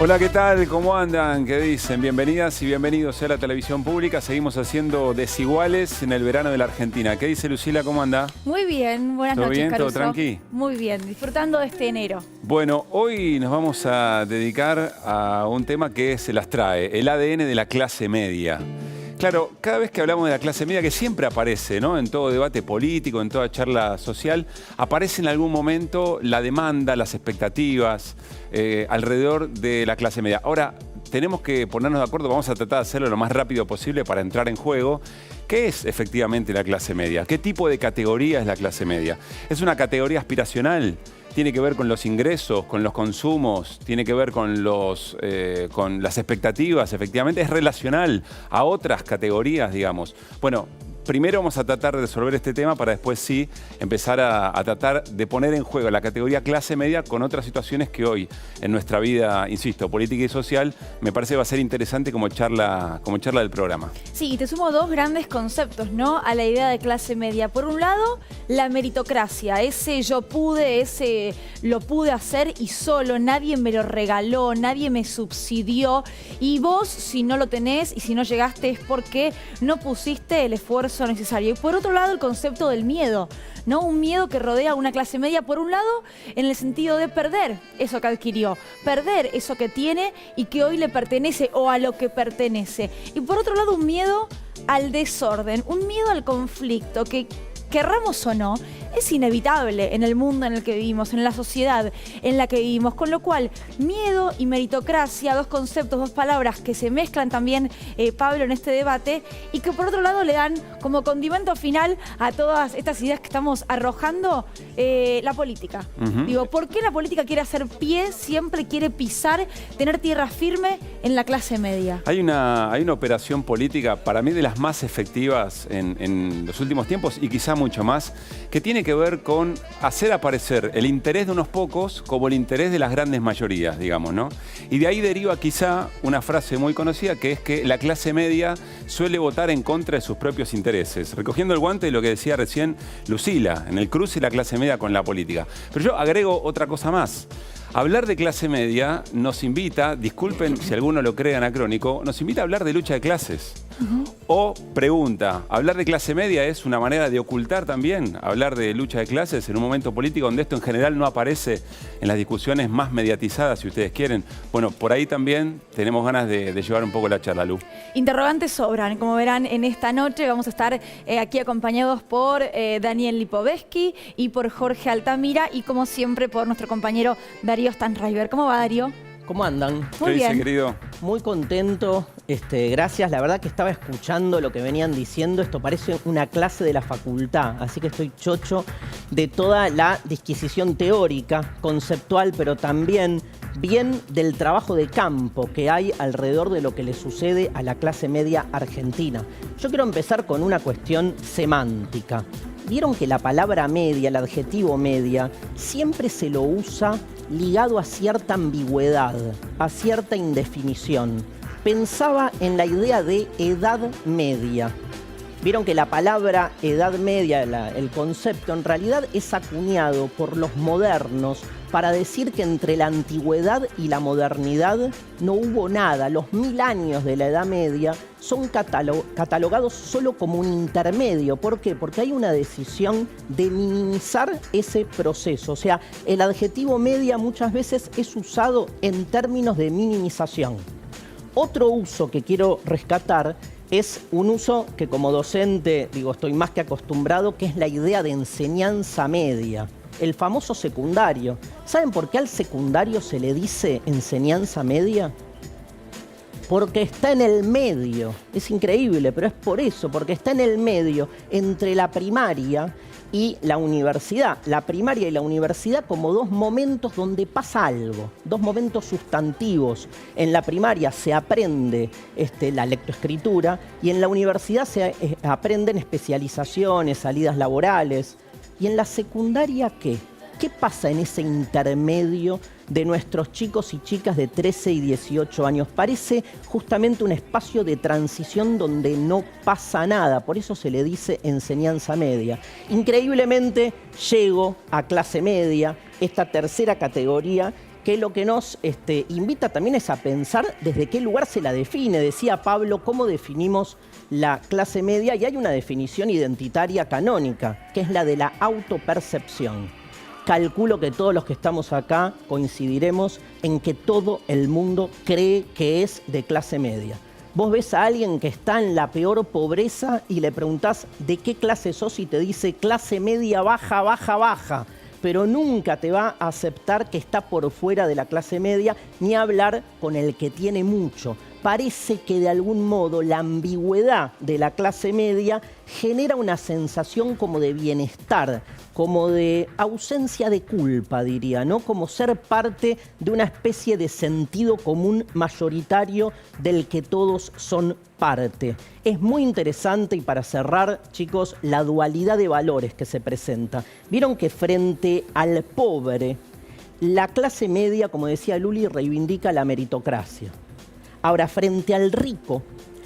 Hola, ¿qué tal? ¿Cómo andan? ¿Qué dicen? Bienvenidas y bienvenidos a la televisión pública. Seguimos haciendo Desiguales en el verano de la Argentina. ¿Qué dice Lucila? ¿Cómo anda? Muy bien, buenas noches, ¿Todo bien? Caruso. ¿Todo tranqui? Muy bien, disfrutando de este enero. Bueno, hoy nos vamos a dedicar a un tema que se las trae, el ADN de la clase media. Claro, cada vez que hablamos de la clase media, que siempre aparece, ¿no? En todo debate político, en toda charla social, aparece en algún momento la demanda, las expectativas alrededor de la clase media. Ahora, tenemos que ponernos de acuerdo, vamos a tratar de hacerlo lo más rápido posible para entrar en juego. ¿Qué es efectivamente la clase media? ¿Qué tipo de categoría es la clase media? ¿Es una categoría aspiracional? Tiene que ver con los ingresos, con los consumos, tiene que ver con las expectativas, efectivamente es relacional a otras categorías, digamos. Bueno, primero vamos a tratar de resolver este tema para después sí empezar a tratar de poner en juego la categoría clase media con otras situaciones que hoy en nuestra vida, insisto, política y social, me parece que va a ser interesante como charla del programa. Sí, y te sumo dos grandes conceptos, ¿no? A la idea de clase media. Por un lado, la meritocracia, ese yo pude, ese lo pude hacer y solo, nadie me lo regaló, nadie me subsidió. Y vos, si no lo tenés y si no llegaste es porque no pusiste el esfuerzo necesario. Y por otro lado, el concepto del miedo, ¿no? Un miedo que rodea a una clase media, por un lado, en el sentido de perder eso que adquirió, perder eso que tiene y que hoy le pertenece o a lo que pertenece. Y por otro lado, un miedo al desorden, un miedo al conflicto que, querramos o no, es inevitable en el mundo en el que vivimos, en la sociedad en la que vivimos, con lo cual miedo y meritocracia, dos conceptos, dos palabras que se mezclan también, Pablo, en este debate y que por otro lado le dan como condimento final a todas estas ideas que estamos arrojando, la política. Digo, ¿por qué la política quiere hacer pie, siempre quiere pisar, tener tierra firme en la clase media? Hay una operación política, para mí de las más efectivas en los últimos tiempos y quizá mucho más, que tiene que ver con hacer aparecer el interés de unos pocos como el interés de las grandes mayorías, digamos, ¿no? Y de ahí deriva quizá una frase muy conocida que es que la clase media suele votar en contra de sus propios intereses, recogiendo el guante de lo que decía recién Lucila, en el cruce de la clase media con la política. Pero yo agrego otra cosa más. Hablar de clase media nos invita, disculpen si alguno lo cree anacrónico, nos invita a hablar de lucha de clases. O pregunta, ¿hablar de clase media es una manera de ocultar también hablar de lucha de clases en un momento político donde esto en general no aparece en las discusiones más mediatizadas, si ustedes quieren? Bueno, por ahí también tenemos ganas de llevar un poco la charla, Lu. Interrogantes sobran. Como verán, en esta noche vamos a estar aquí acompañados por Daniel Lipovetsky y por Jorge Altamira y como siempre por nuestro compañero Darío Stanraiver. ¿Cómo va, Darío? ¿Cómo andan? Muy bien. ¿Qué dice, querido? Muy contento, gracias. La verdad que estaba escuchando lo que venían diciendo. Esto parece una clase de la facultad, así que estoy chocho de toda la disquisición teórica, conceptual, pero también bien del trabajo de campo que hay alrededor de lo que le sucede a la clase media argentina. Yo quiero empezar con una cuestión semántica. Vieron que la palabra media, el adjetivo media, siempre se lo usa ligado a cierta ambigüedad, a cierta indefinición. Pensaba en la idea de edad media. Vieron que la palabra edad media, el concepto, en realidad es acuñado por los modernos para decir que entre la antigüedad y la modernidad no hubo nada. Los 1000 años de la Edad Media son catalogados solo como un intermedio. ¿Por qué? Porque hay una decisión de minimizar ese proceso. O sea, el adjetivo media muchas veces es usado en términos de minimización. Otro uso que quiero rescatar es un uso que como docente, estoy más que acostumbrado, que es la idea de enseñanza media. El famoso secundario. ¿Saben por qué al secundario se le dice enseñanza media? Porque está en el medio. Es increíble, pero es por eso, porque está en el medio entre la primaria y la universidad. La primaria y la universidad como dos momentos donde pasa algo, dos momentos sustantivos. En la primaria se aprende la lectoescritura y en la universidad se aprenden especializaciones, salidas laborales. ¿Y en la secundaria qué? ¿Qué pasa en ese intermedio de nuestros chicos y chicas de 13 y 18 años? Parece justamente un espacio de transición donde no pasa nada, por eso se le dice enseñanza media. Increíblemente llego a clase media, esta tercera categoría, que lo que nos invita también es a pensar desde qué lugar se la define. Decía Pablo, ¿cómo definimos la clase media? Y hay una definición identitaria canónica, que es la de la autopercepción. Calculo que todos los que estamos acá coincidiremos en que todo el mundo cree que es de clase media. Vos ves a alguien que está en la peor pobreza y le preguntás de qué clase sos y te dice clase media baja, baja, baja. Pero nunca te va a aceptar que está por fuera de la clase media, ni hablar con el que tiene mucho. Parece que de algún modo la ambigüedad de la clase media genera una sensación como de bienestar, como de ausencia de culpa, diría, ¿no? Como ser parte de una especie de sentido común mayoritario del que todos son parte. Es muy interesante, y para cerrar, chicos, la dualidad de valores que se presenta. Vieron que frente al pobre, la clase media, como decía Luli, reivindica la meritocracia. Ahora, frente al rico,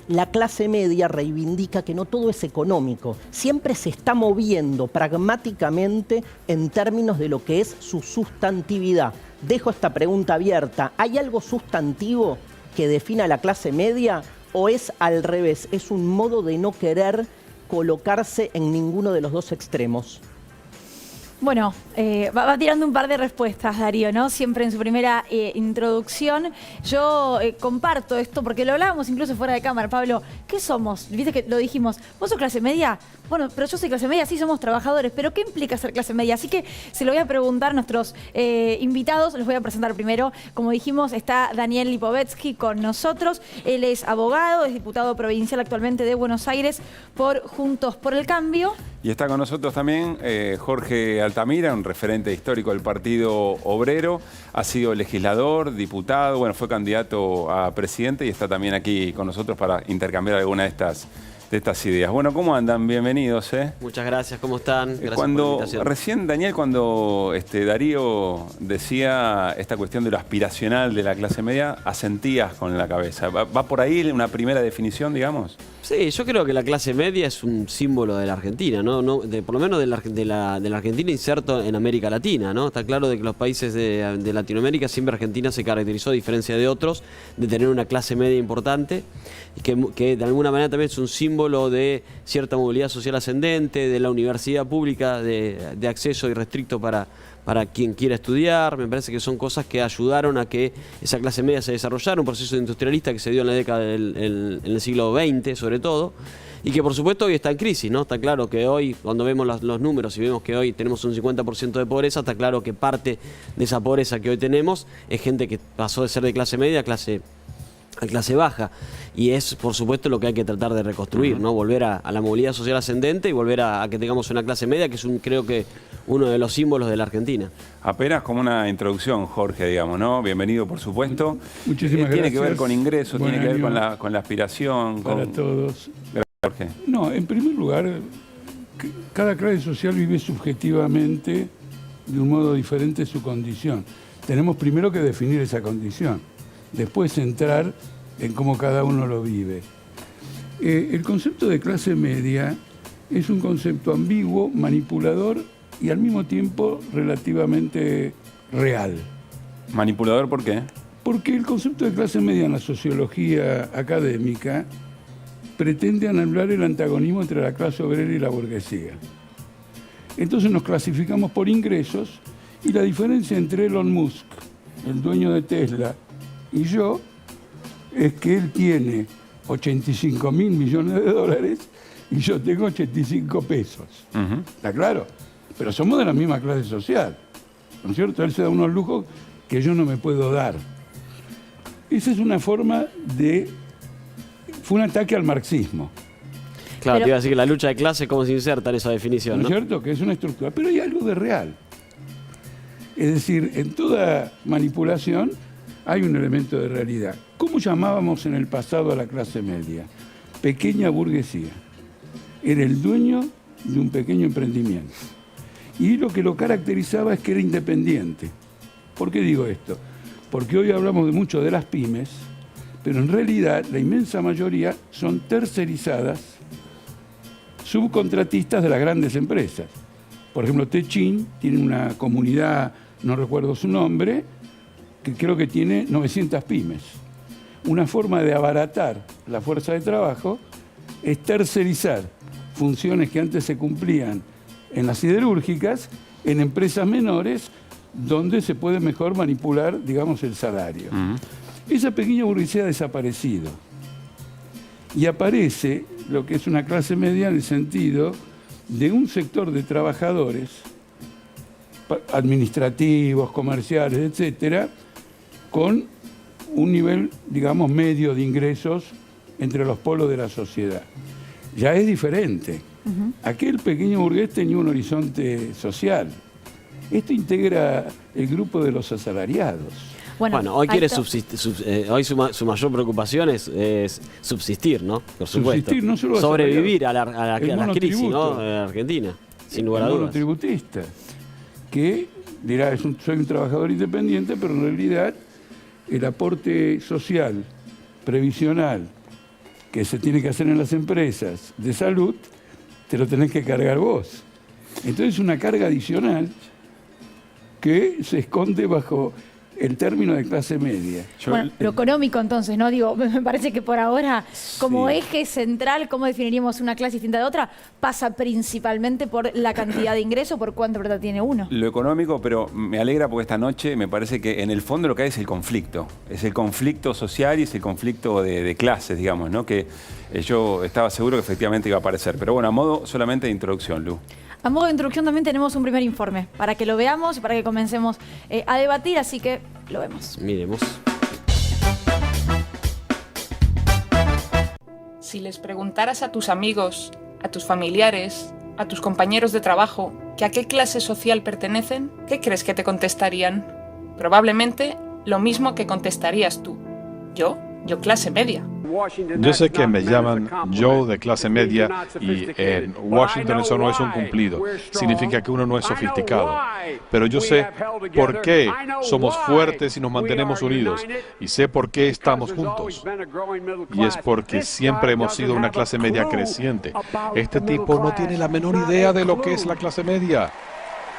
la clase media reivindica que no todo es económico. Siempre se está moviendo pragmáticamente en términos de lo que es su sustantividad. Dejo esta pregunta abierta. ¿Hay algo sustantivo que defina la clase media o es al revés? ¿Es un modo de no querer colocarse en ninguno de los dos extremos? Bueno, va tirando un par de respuestas, Darío, ¿no? Siempre en su primera introducción. Yo comparto esto porque lo hablábamos incluso fuera de cámara. Pablo, ¿qué somos? Viste que lo dijimos. ¿Vos sos clase media? Bueno, pero yo soy clase media, sí, somos trabajadores. ¿Pero qué implica ser clase media? Así que se lo voy a preguntar a nuestros invitados. Los voy a presentar primero. Como dijimos, está Daniel Lipovetsky con nosotros. Él es abogado, es diputado provincial actualmente de Buenos Aires por Juntos por el Cambio. Y está con nosotros también Jorge Altamira, un referente histórico del Partido Obrero. Ha sido legislador, diputado, bueno, fue candidato a presidente y está también aquí con nosotros para intercambiar alguna de estas ideas. Bueno, ¿cómo andan? Bienvenidos. Muchas gracias, ¿cómo están? Gracias por la invitación. Recién, Daniel, cuando Darío decía esta cuestión de lo aspiracional de la clase media, asentías con la cabeza. ¿Va por ahí una primera definición, digamos? Sí, yo creo que la clase media es un símbolo de la Argentina, ¿no? Por lo menos de la Argentina inserto en América Latina, ¿no? Está claro de que los países de Latinoamérica, siempre Argentina se caracterizó, a diferencia de otros, de tener una clase media importante y que de alguna manera también es un símbolo de cierta movilidad social ascendente, de la universidad pública de acceso irrestricto para quien quiera estudiar. Me parece que son cosas que ayudaron a que esa clase media se desarrollara, un proceso industrialista que se dio en la década en el siglo XX sobre todo, y que por supuesto hoy está en crisis, ¿no? Está claro que hoy, cuando vemos los números y vemos que hoy tenemos un 50% de pobreza, está claro que parte de esa pobreza que hoy tenemos es gente que pasó de ser de clase media a clase baja, y es por supuesto lo que hay que tratar de reconstruir, ¿no? Volver a la movilidad social ascendente y volver a que tengamos una clase media que es creo que uno de los símbolos de la Argentina. Apenas como una introducción, Jorge, digamos, ¿no? Bienvenido, por supuesto. Muchísimas gracias. Tiene que ver con ingresos, Buen tiene que ver año con la aspiración. para todos. Gracias, Jorge. No, en primer lugar, cada clase social vive subjetivamente de un modo diferente su condición. Tenemos primero que definir esa condición, después entrar en cómo cada uno lo vive. El concepto de clase media es un concepto ambiguo, manipulador y al mismo tiempo relativamente real. ¿Manipulador por qué? Porque el concepto de clase media en la sociología académica pretende anular el antagonismo entre la clase obrera y la burguesía. Entonces nos clasificamos por ingresos y la diferencia entre Elon Musk, el dueño de Tesla, y yo es que él tiene 85.000 millones de dólares y yo tengo 85 pesos. ¿Está claro? Pero somos de la misma clase social, ¿no es cierto? Él se da unos lujos que yo no me puedo dar. Esa es una forma de... Fue un ataque al marxismo. Claro, te iba a decir que la lucha de clase, ¿cómo se inserta en esa definición? ¿No es cierto? Que es una estructura. Pero hay algo de real. Es decir, en toda manipulación hay un elemento de realidad. ¿Cómo llamábamos en el pasado a la clase media? Pequeña burguesía. Era el dueño de un pequeño emprendimiento. Y lo que lo caracterizaba es que era independiente. ¿Por qué digo esto? Porque hoy hablamos mucho de las pymes, pero en realidad la inmensa mayoría son tercerizadas, subcontratistas de las grandes empresas. Por ejemplo, Techin tiene una comunidad, no recuerdo su nombre, que creo que tiene 900 pymes. Una forma de abaratar la fuerza de trabajo es tercerizar funciones que antes se cumplían en las siderúrgicas, en empresas menores, donde se puede mejor manipular, digamos, el salario. Esa pequeña burguesía ha desaparecido. Y aparece lo que es una clase media en el sentido de un sector de trabajadores administrativos, comerciales, etcétera, con un nivel, digamos, medio de ingresos entre los polos de la sociedad. Ya es diferente. Aquel pequeño burgués tenía un horizonte social. Esto integra el grupo de los asalariados. Bueno, hoy quiere hoy su mayor preocupación es subsistir, ¿no? Por supuesto. Subsistir, no solo sobrevivir a la crisis, ¿no? Argentina, sin lugar a dudas. El monotributista, que dirá, soy un trabajador independiente, pero en realidad el aporte social, previsional, que se tiene que hacer en las empresas de salud, te lo tenés que cargar vos. Entonces es una carga adicional que se esconde bajo el término de clase media. Bueno, lo económico entonces, ¿no? Digo, me parece que por ahora, como eje central, ¿cómo definiríamos una clase distinta de otra? Pasa principalmente por la cantidad de ingresos, por cuánto plata tiene uno. Lo económico, pero me alegra porque esta noche me parece que en el fondo lo que hay es el conflicto. Es el conflicto social y es el conflicto de clases, digamos, ¿no? Que yo estaba seguro que efectivamente iba a aparecer. Pero bueno, a modo solamente de introducción, Lu. A modo de introducción también tenemos un primer informe para que lo veamos y para que comencemos a debatir, así que lo vemos. Miremos. Si les preguntaras a tus amigos, a tus familiares, a tus compañeros de trabajo que a qué clase social pertenecen, ¿qué crees que te contestarían? Probablemente lo mismo que contestarías tú. Yo clase media. Yo sé que me llaman Joe de clase media y en Washington eso no es un cumplido. Significa que uno no es sofisticado. Pero yo sé por qué somos fuertes y nos mantenemos unidos. Y sé por qué estamos juntos. Y es porque siempre hemos sido una clase media creciente. Este tipo no tiene la menor idea de lo que es la clase media.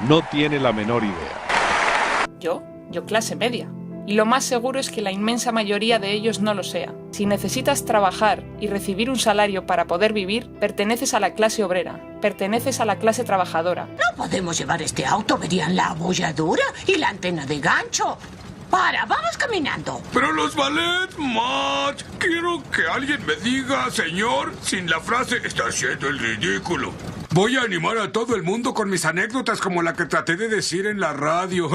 No tiene la menor idea. Yo clase media. Y lo más seguro es que la inmensa mayoría de ellos no lo sea. Si necesitas trabajar y recibir un salario para poder vivir, perteneces a la clase obrera, perteneces a la clase trabajadora. No podemos llevar este auto, verían la abolladura y la antena de gancho. Vamos caminando. Pero los ballets, Marge, quiero que alguien me diga, señor, sin la frase, está haciendo el ridículo. Voy a animar a todo el mundo con mis anécdotas como la que traté de decir en la radio.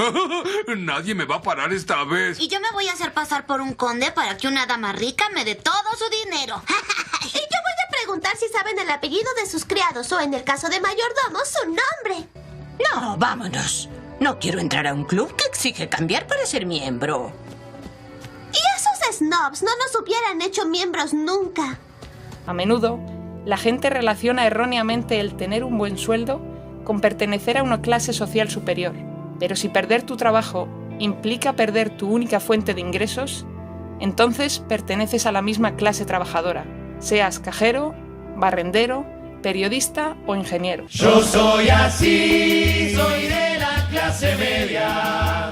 Nadie me va a parar esta vez. Y yo me voy a hacer pasar por un conde para que una dama rica me dé todo su dinero. Y yo voy a preguntar si saben el apellido de sus criados o, en el caso de mayordomo, su nombre. No, vámonos. No quiero entrar a un club que exige cambiar para ser miembro. Y esos snobs no nos hubieran hecho miembros nunca. A menudo, la gente relaciona erróneamente el tener un buen sueldo con pertenecer a una clase social superior. Pero si perder tu trabajo implica perder tu única fuente de ingresos, entonces perteneces a la misma clase trabajadora, seas cajero, barrendero, periodista o ingeniero. Yo soy así, soy de la clase media,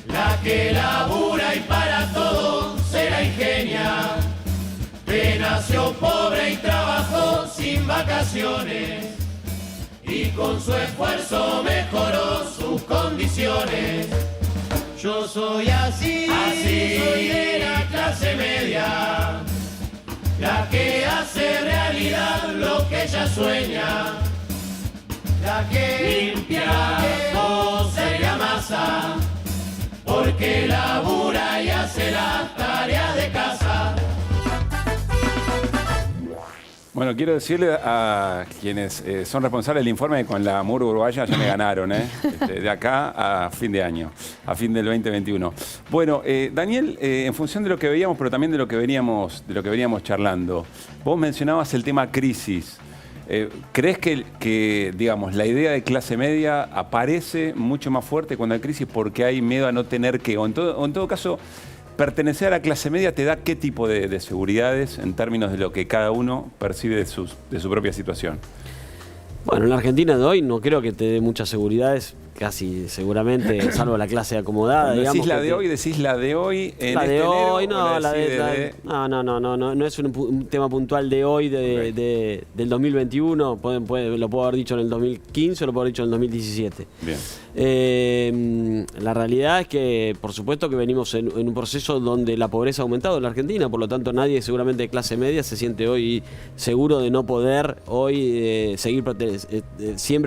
la que labura y para todo se la ingenia, que nació pobre y trabajó sin vacaciones, y con su esfuerzo mejoró sus condiciones. Yo soy así, soy de la clase media, la que hace realidad lo que ella sueña, la que limpia, cose y amasa, porque labura y hace las tareas de casa. Bueno, quiero decirle a quienes son responsables del informe que con la murga uruguaya ya me ganaron, de acá a fin de año, a fin del 2021. Bueno, Daniel, en función de lo que veíamos, pero también de lo que veníamos charlando, vos mencionabas el tema crisis. ¿Crees que, digamos, la idea de clase media aparece mucho más fuerte cuando hay crisis porque hay miedo a no tener que, o en todo caso, pertenecer a la clase media te da qué tipo de seguridades en términos de lo que cada uno percibe de su propia situación? Bueno, en la Argentina de hoy no creo que te dé muchas seguridades, casi seguramente, salvo la clase acomodada. Decís digamos, la de hoy, decís la de hoy en la de hoy, no, no es un tema puntual de hoy, del 2021, lo puedo haber dicho en el 2015 o lo puedo haber dicho en el 2017. Bien. La realidad es que, por supuesto que venimos en un proceso donde la pobreza ha aumentado en la Argentina, por lo tanto nadie seguramente de clase media se siente hoy seguro de no poder hoy siempre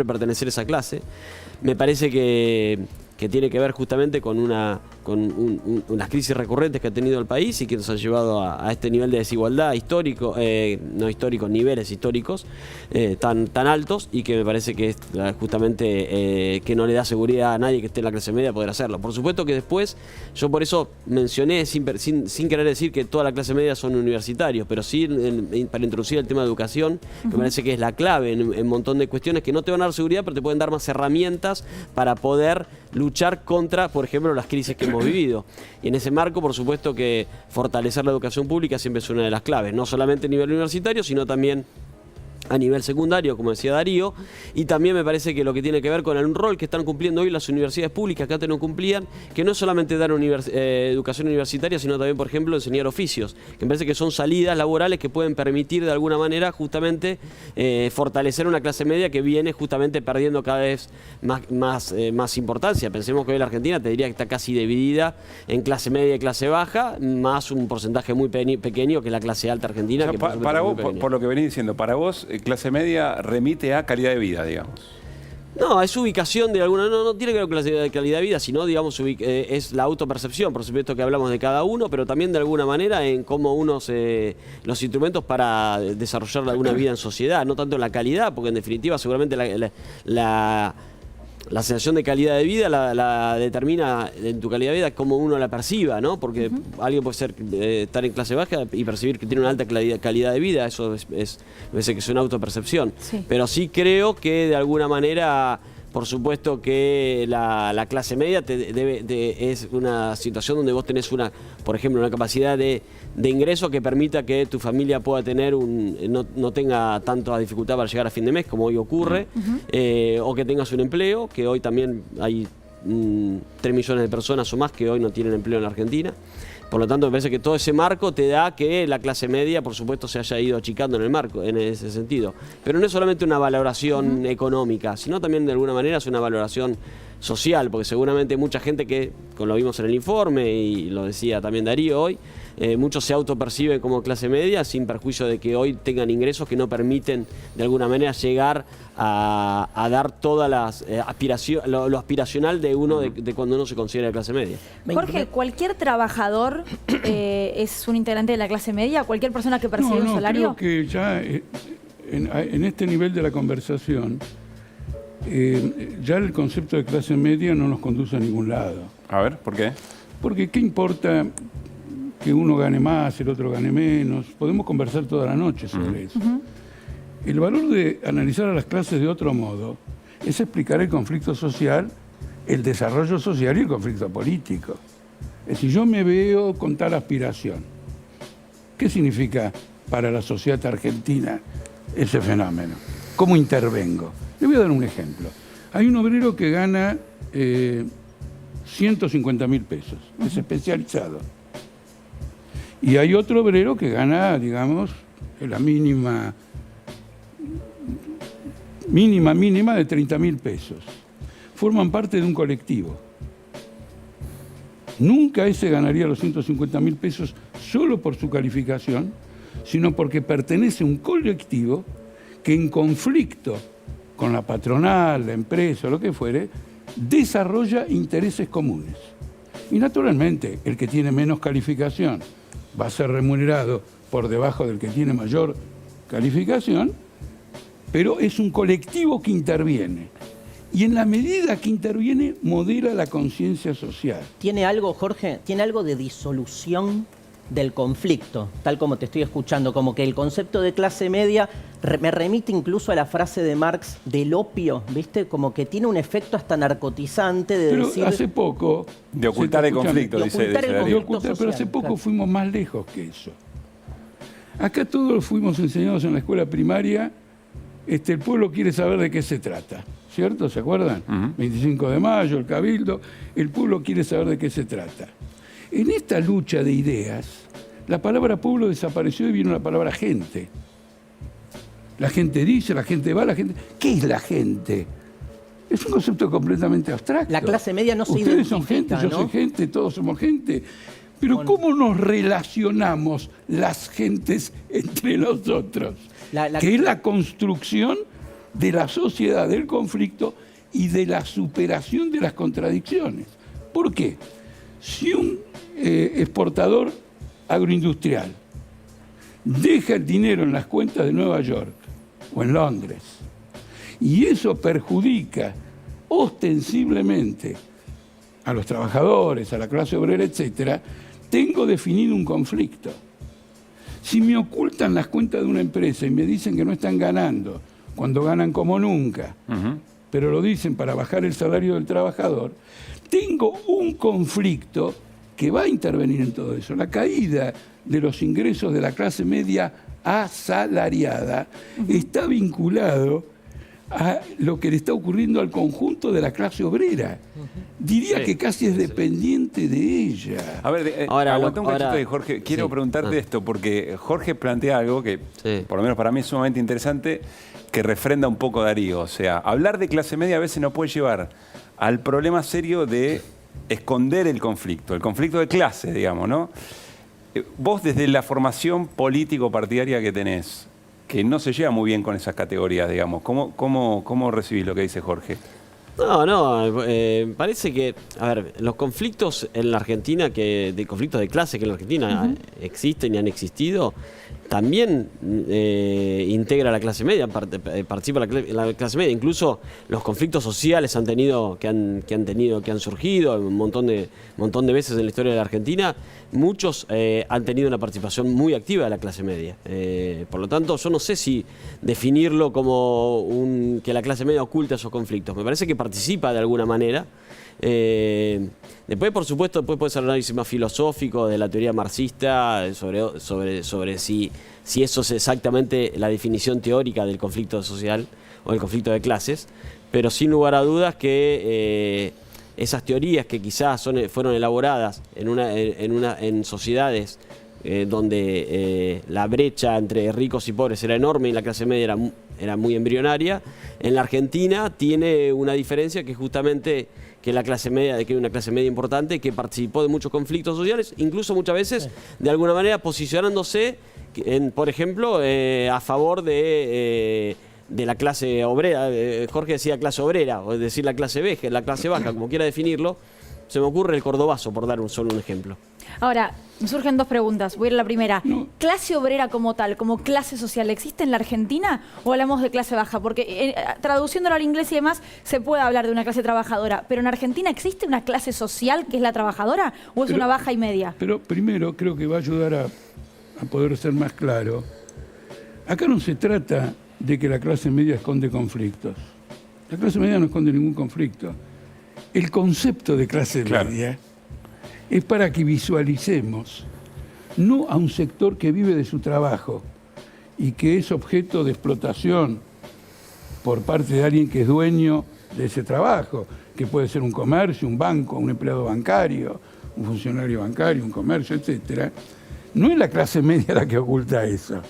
pertenecer a esa clase. Me parece que tiene que ver justamente con unas crisis recurrentes que ha tenido el país y que nos han llevado a este nivel de desigualdad histórico, niveles históricos tan altos, y que me parece que es justamente que no le da seguridad a nadie que esté en la clase media poder hacerlo. Por supuesto que después, yo por eso mencioné, sin querer decir que toda la clase media son universitarios, pero sí para introducir el tema de educación, me parece que es la clave en un montón de cuestiones que no te van a dar seguridad, pero te pueden dar más herramientas para poder luchar contra, por ejemplo, las crisis que hemos vivido. Y en ese marco, por supuesto que fortalecer la educación pública siempre es una de las claves, no solamente a nivel universitario, sino también a nivel secundario, como decía Darío, y también me parece que lo que tiene que ver con el rol que están cumpliendo hoy las universidades públicas, que antes no cumplían, que no es solamente dar educación universitaria, sino también, por ejemplo, enseñar oficios, que me parece que son salidas laborales que pueden permitir de alguna manera justamente fortalecer una clase media que viene justamente perdiendo cada vez más importancia. Pensemos que hoy la Argentina, te diría que está casi dividida en clase media y clase baja, más un porcentaje muy pequeño que la clase alta argentina. O sea, que para vos, por lo que venís diciendo, para vos clase media remite a calidad de vida, digamos. No, es ubicación de alguna... No tiene que ver con la calidad de vida, sino, digamos, es la autopercepción. Por supuesto que hablamos de cada uno, pero también de alguna manera en cómo uno los instrumentos para desarrollar alguna vida en sociedad, no tanto en la calidad, porque en definitiva seguramente la sensación de calidad de vida la determina en tu calidad de vida cómo uno la perciba, ¿no? Porque alguien puede estar en clase baja y percibir que tiene una alta calidad de vida, eso me parece que es una autopercepción. Sí. Pero sí creo que de alguna manera, por supuesto que la clase media es una situación donde vos tenés por ejemplo, una capacidad de ingreso que permita que tu familia pueda tener no tenga tanta dificultad para llegar a fin de mes, como hoy ocurre, o que tengas un empleo, que hoy también hay 3 millones de personas o más que hoy no tienen empleo en la Argentina. Por lo tanto, me parece que todo ese marco te da que la clase media, por supuesto, se haya ido achicando en ese sentido. Pero no es solamente una valoración económica, sino también de alguna manera es una valoración social, porque seguramente mucha gente que, como lo vimos en el informe y lo decía también Darío hoy, muchos se autoperciben como clase media sin perjuicio de que hoy tengan ingresos que no permiten de alguna manera llegar a dar todas las lo aspiracional de uno de cuando uno se considera clase media. Jorge, ¿cualquier trabajador es un integrante de la clase media? ¿Cualquier persona que percibe un salario? Creo que ya en este nivel de la conversación ya el concepto de clase media no nos conduce a ningún lado. A ver, ¿por qué? Porque ¿qué importa que uno gane más, el otro gane menos? Podemos conversar toda la noche sobre eso. El valor de analizar a las clases de otro modo es explicar el conflicto social, el desarrollo social y el conflicto político. Es decir, yo me veo con tal aspiración. ¿Qué significa para la sociedad argentina ese fenómeno? ¿Cómo intervengo? Le voy a dar un ejemplo. Hay un obrero que gana 150.000 pesos, es especializado. Y hay otro obrero que gana, digamos, la mínima de 30.000 pesos. Forman parte de un colectivo. Nunca ese ganaría los 150.000 pesos solo por su calificación, sino porque pertenece a un colectivo que en conflicto con la patronal, la empresa o lo que fuere, desarrolla intereses comunes. Y naturalmente, el que tiene menos calificación va a ser remunerado por debajo del que tiene mayor calificación, pero es un colectivo que interviene. Y en la medida que interviene, modera la conciencia social. ¿Tiene algo, Jorge? ¿Tiene algo de disolución del conflicto, tal como te estoy escuchando, como que el concepto de clase media me remite incluso a la frase de Marx del opio, ¿viste? Como que tiene un efecto hasta narcotizante de pero decir... hace poco... De ocultar el conflicto, dice Darío. Pero hace poco fuimos más lejos que eso. Acá todos fuimos enseñados en la escuela primaria, el pueblo quiere saber de qué se trata, ¿cierto? ¿Se acuerdan? 25 de mayo, el Cabildo, el pueblo quiere saber de qué se trata. En esta lucha de ideas, la palabra pueblo desapareció y vino la palabra gente. La gente dice, la gente va, la gente... ¿Qué es la gente? Es un concepto completamente abstracto. La clase media no se Ustedes son identifica, gente, yo ¿no? soy gente, todos somos gente. Pero ¿cómo nos relacionamos las gentes entre nosotros? Que es la construcción de la sociedad, del conflicto y de la superación de las contradicciones. ¿Por qué? Si un exportador agroindustrial deja el dinero en las cuentas de Nueva York o en Londres y eso perjudica ostensiblemente a los trabajadores, a la clase obrera, etcétera, tengo definido un conflicto. Si me ocultan las cuentas de una empresa y me dicen que no están ganando, cuando ganan como nunca, pero lo dicen para bajar el salario del trabajador, tengo un conflicto que va a intervenir en todo eso. La caída de los ingresos de la clase media asalariada está vinculado a lo que le está ocurriendo al conjunto de la clase obrera. Diría que casi es dependiente de ella. A ver, aguanta un cachito de Jorge. Quiero preguntarte esto, porque Jorge plantea algo que, por lo menos para mí, es sumamente interesante, que refrenda un poco a Darío. O sea, hablar de clase media a veces nos puede llevar al problema serio de esconder el conflicto de clase, digamos, ¿no? Vos, desde la formación político-partidaria que tenés, que no se lleva muy bien con esas categorías, digamos, ¿cómo recibís lo que dice Jorge? Parece que, a ver, los conflictos en la Argentina, de conflictos de clase que en la Argentina existen y han existido, también integra la clase media, participa la clase media. Incluso los conflictos sociales que han surgido un montón de veces en la historia de la Argentina, muchos han tenido una participación muy activa de la clase media. Por lo tanto, yo no sé si definirlo como que la clase media oculta esos conflictos. Me parece que participa de alguna manera. Después, por supuesto, puede ser un análisis más filosófico de la teoría marxista sobre si eso es exactamente la definición teórica del conflicto social o del conflicto de clases, pero sin lugar a dudas que esas teorías que quizás fueron elaboradas en sociedades donde la brecha entre ricos y pobres era enorme y la clase media era muy embrionaria, en la Argentina tiene una diferencia que justamente que la clase media, que es una clase media importante, que participó de muchos conflictos sociales, incluso muchas veces de alguna manera posicionándose, por ejemplo, a favor de la clase obrera. Jorge decía clase obrera, o decir la clase baja, como quiera definirlo. Se me ocurre el cordobazo, por dar solo un ejemplo. Ahora, me surgen dos preguntas. Voy a ir a la primera. ¿Clase obrera como tal, como clase social, existe en la Argentina o hablamos de clase baja? Porque traduciéndolo al inglés y demás, se puede hablar de una clase trabajadora. ¿Pero en Argentina existe una clase social que es la trabajadora o es una baja y media? Pero primero creo que va a ayudar a poder ser más claro. Acá no se trata de que la clase media esconde conflictos. La clase media no esconde ningún conflicto. El concepto de clase media es para que visualicemos no a un sector que vive de su trabajo y que es objeto de explotación por parte de alguien que es dueño de ese trabajo, que puede ser un comercio, un banco, un empleado bancario, un funcionario bancario, un comercio, etcétera. No es la clase media la que oculta eso.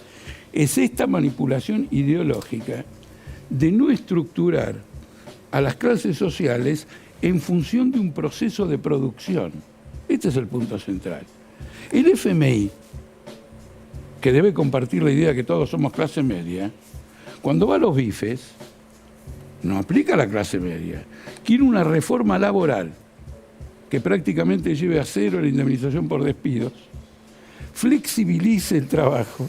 Es esta manipulación ideológica de no estructurar a las clases sociales en función de un proceso de producción. Este es el punto central. El FMI, que debe compartir la idea de que todos somos clase media, cuando va a los bifes, no aplica a la clase media. Quiere una reforma laboral que prácticamente lleve a cero la indemnización por despidos, flexibilice el trabajo,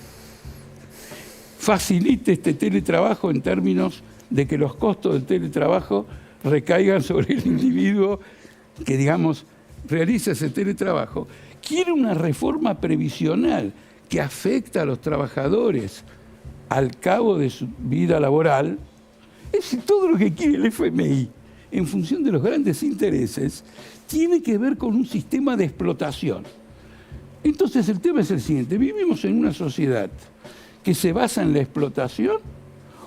facilite este teletrabajo en términos de que los costos del teletrabajo recaigan sobre el individuo que, digamos, realiza ese teletrabajo, quiere una reforma previsional que afecta a los trabajadores al cabo de su vida laboral. Es decir, todo lo que quiere el FMI en función de los grandes intereses tiene que ver con un sistema de explotación. Entonces el tema es el siguiente: ¿vivimos en una sociedad que se basa en la explotación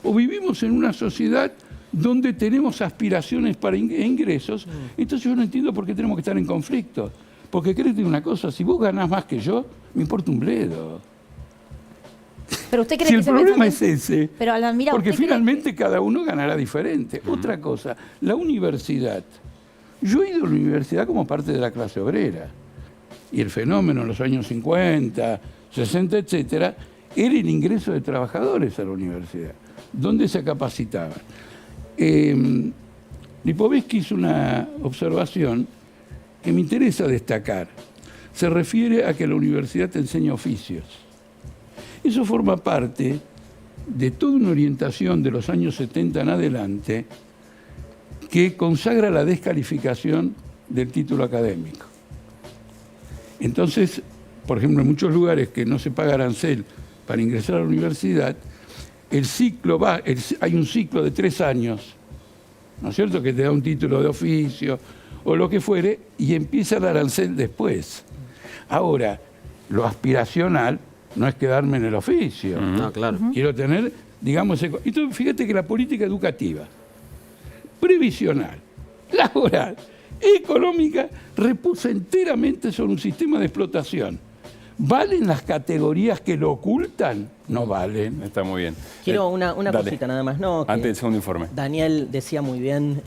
o vivimos en una sociedad donde tenemos aspiraciones para ingresos? Entonces yo no entiendo por qué tenemos que estar en conflicto. Porque créete una cosa, si vos ganás más que yo, me importa un bledo. Pero usted cree Si que el problema es ese, pero, Alan, mira, porque ¿usted finalmente cada uno ganará diferente. Otra cosa, la universidad. Yo he ido a la universidad como parte de la clase obrera. Y el fenómeno en los años 50, 60, etcétera, era el ingreso de trabajadores a la universidad, donde se capacitaban. Lipovetsky hizo una observación que me interesa destacar. Se refiere a que la universidad te enseña oficios. Eso forma parte de toda una orientación de los años 70 en adelante que consagra la descalificación del título académico. Entonces, por ejemplo, en muchos lugares que no se paga arancel para ingresar a la universidad, hay un ciclo de 3 años, ¿no es cierto?, que te da un título de oficio o lo que fuere, y empieza el arancel después. Ahora, lo aspiracional no es quedarme en el oficio. No, claro. Quiero tener, digamos... Entonces, fíjate que la política educativa, previsional, laboral, económica, reposa enteramente sobre un sistema de explotación. ¿Valen las categorías que lo ocultan? No valen. Está muy bien. Quiero una cosita nada más. No, antes del segundo informe. Daniel decía muy bien,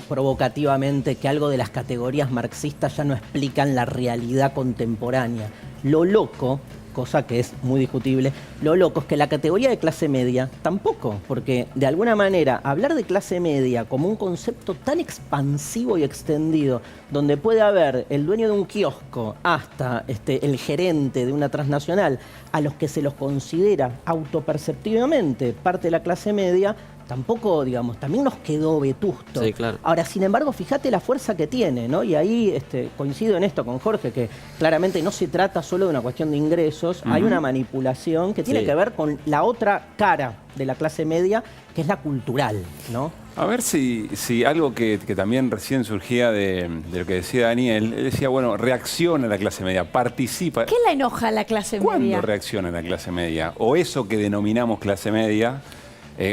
provocativamente, que algo de las categorías marxistas ya no explican la realidad contemporánea. Lo loco, cosa que es muy discutible, lo loco es que la categoría de clase media tampoco, porque de alguna manera hablar de clase media como un concepto tan expansivo y extendido, donde puede haber el dueño de un kiosco hasta el gerente de una transnacional, a los que se los considera autoperceptivamente parte de la clase media, tampoco, digamos, también nos quedó vetusto. Sí, claro. Ahora, sin embargo, fíjate la fuerza que tiene, ¿no? Y ahí coincido en esto con Jorge, que claramente no se trata solo de una cuestión de ingresos, hay una manipulación que tiene que ver con la otra cara de la clase media, que es la cultural, ¿no? A ver si algo que también recién surgía de lo que decía Daniel, él decía, bueno, reacciona la clase media, participa. ¿Qué la enoja a la clase media? ¿Cuándo reacciona la clase media? O eso que denominamos clase media,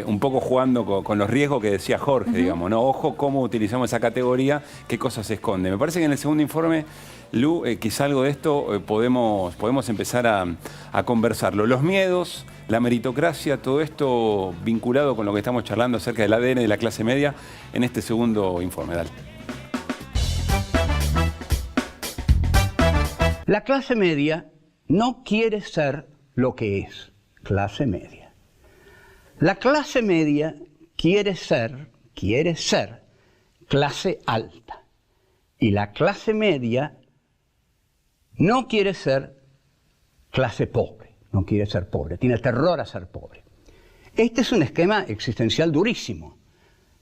un poco jugando con los riesgos que decía Jorge, digamos, ¿no? Ojo cómo utilizamos esa categoría, qué cosas se esconde. Me parece que en el segundo informe, Lu, quizá algo de esto podemos empezar a conversarlo. Los miedos, la meritocracia, todo esto vinculado con lo que estamos charlando acerca del ADN de la clase media en este segundo informe. Dale. La clase media no quiere ser lo que es, clase media. La clase media quiere ser clase alta. Y la clase media no quiere ser clase pobre, no quiere ser pobre, tiene terror a ser pobre. Este es un esquema existencial durísimo.